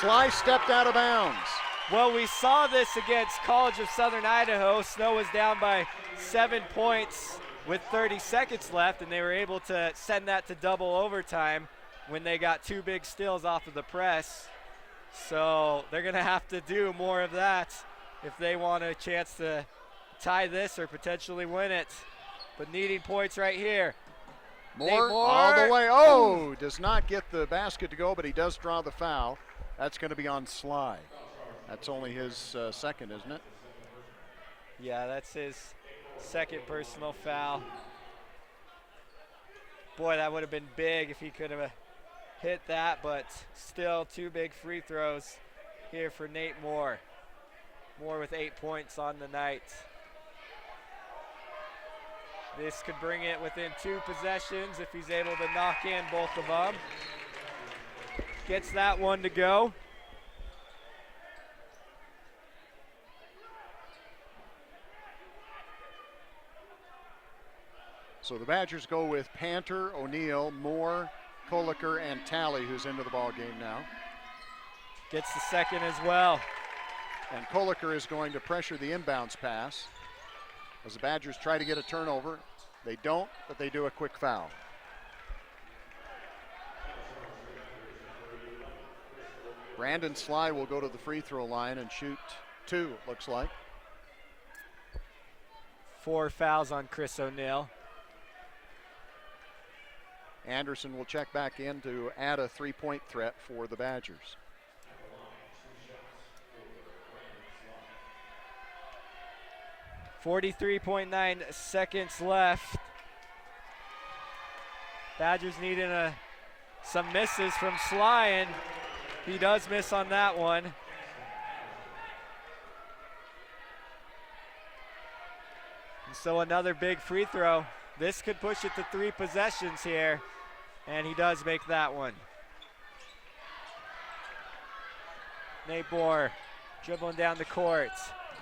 Sly stepped out of bounds. Well, we saw this against College of Southern Idaho. Snow was down by 7 points with 30 seconds left, and they were able to send that to double overtime when they got 2 big steals off of the press. So they're going to have to do more of that if they want a chance to tie this or potentially win it. But needing points right here. Moore all the way. Oh, does not get the basket to go, but he does draw the foul. That's going to be on Sly. That's only his second, isn't it? Yeah, that's his second personal foul. Boy, that would have been big if he could have hit that, but still 2 big free throws here for Nate Moore. Moore with 8 points on the night. This could bring it within 2 possessions if he's able to knock in both of them. Gets that one to go. So the Badgers go with Panter, O'Neill, Moore, Koliker, and Talley, who's into the ball game now. Gets the second as well. And Koliker is going to pressure the inbounds pass as the Badgers try to get a turnover. They don't, but they do a quick foul. Brandon Sly will go to the free throw line and shoot 2, looks like. 4 fouls on Chris O'Neill. Anderson will check back in to add a 3-point threat for the Badgers. .9 seconds left. Badgers needing some misses from Sly, and he does miss on that one. And so another big free throw. This could push it to 3 possessions here, and he does make that one. Nate Moore dribbling down the court.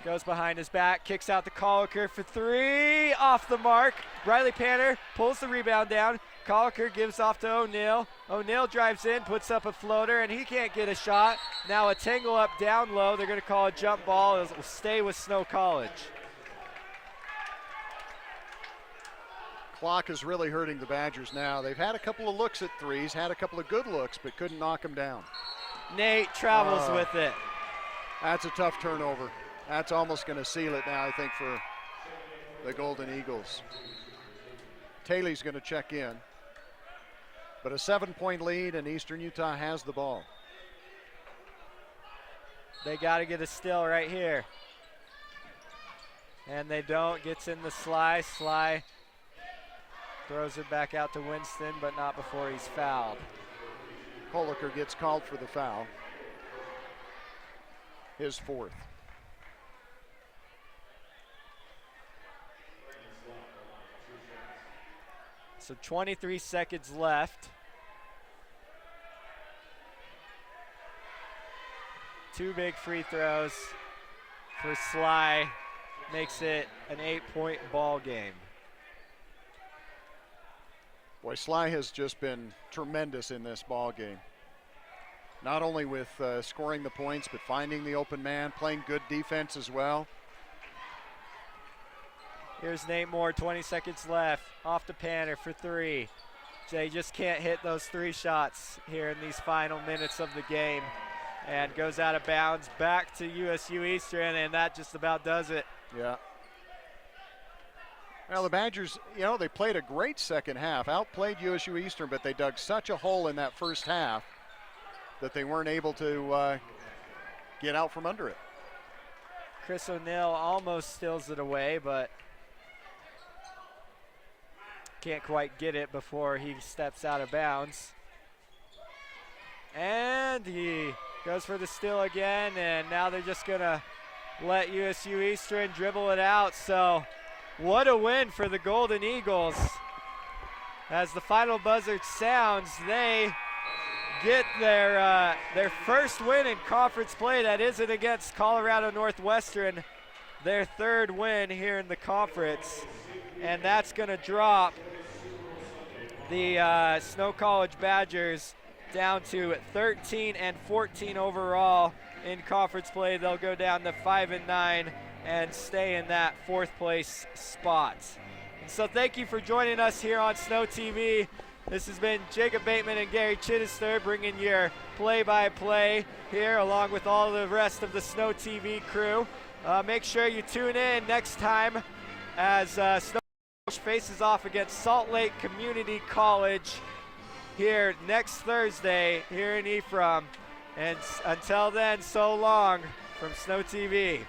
Goes behind his back, kicks out to Koliker for 3, off the mark. Riley Panter pulls the rebound down. Koliker gives off to O'Neill. O'Neill drives in, puts up a floater, and he can't get a shot. Now a tangle up down low. They're going to call a jump ball. It will stay with Snow College. Clock is really hurting the Badgers now. They've had a couple of looks at threes, had a couple of good looks, but couldn't knock them down. Nate travels with it. That's a tough turnover. That's almost going to seal it now, I think, for the Golden Eagles. Taylor's going to check in. But a 7-point lead, and Eastern Utah has the ball. They got to get a steal right here. And they don't. Gets in the Sly. Sly throws it back out to Winston, but not before he's fouled. Koliker gets called for the foul. His 4th. So 23 seconds left. 2 big free throws for Sly. Makes it an 8-point ball game. Boy, Sly has just been tremendous in this ball game. Not only with scoring the points, but finding the open man, playing good defense as well. Here's Nate Moore, 20 seconds left. Off to Panter for 3. They just can't hit those 3 shots here in these final minutes of the game. And goes out of bounds back to USU Eastern, and that just about does it. Yeah. Well, the Badgers, they played a great second half. Outplayed USU Eastern, but they dug such a hole in that first half that they weren't able to get out from under it. Chris O'Neill almost steals it away, but can't quite get it before he steps out of bounds. And he goes for the steal again, and now they're just going to let USU Eastern dribble it out. So what a win for the Golden Eagles. As the final buzzer sounds, they get their first win in conference play. That isn't against Colorado Northwestern, their 3rd win here in the conference. And that's going to drop the Snow College Badgers down to 13 and 14 overall in conference play. They'll go down to 5 and 9 and stay in that 4th place spot. And so thank you for joining us here on Snow TV. This has been Jacob Bateman and Gary Chittister bringing your play-by-play here along with all the rest of the Snow TV crew. Make sure you tune in next time as Snow faces off against Salt Lake Community College here next Thursday here in Ephraim. And until then, so long from Snow TV.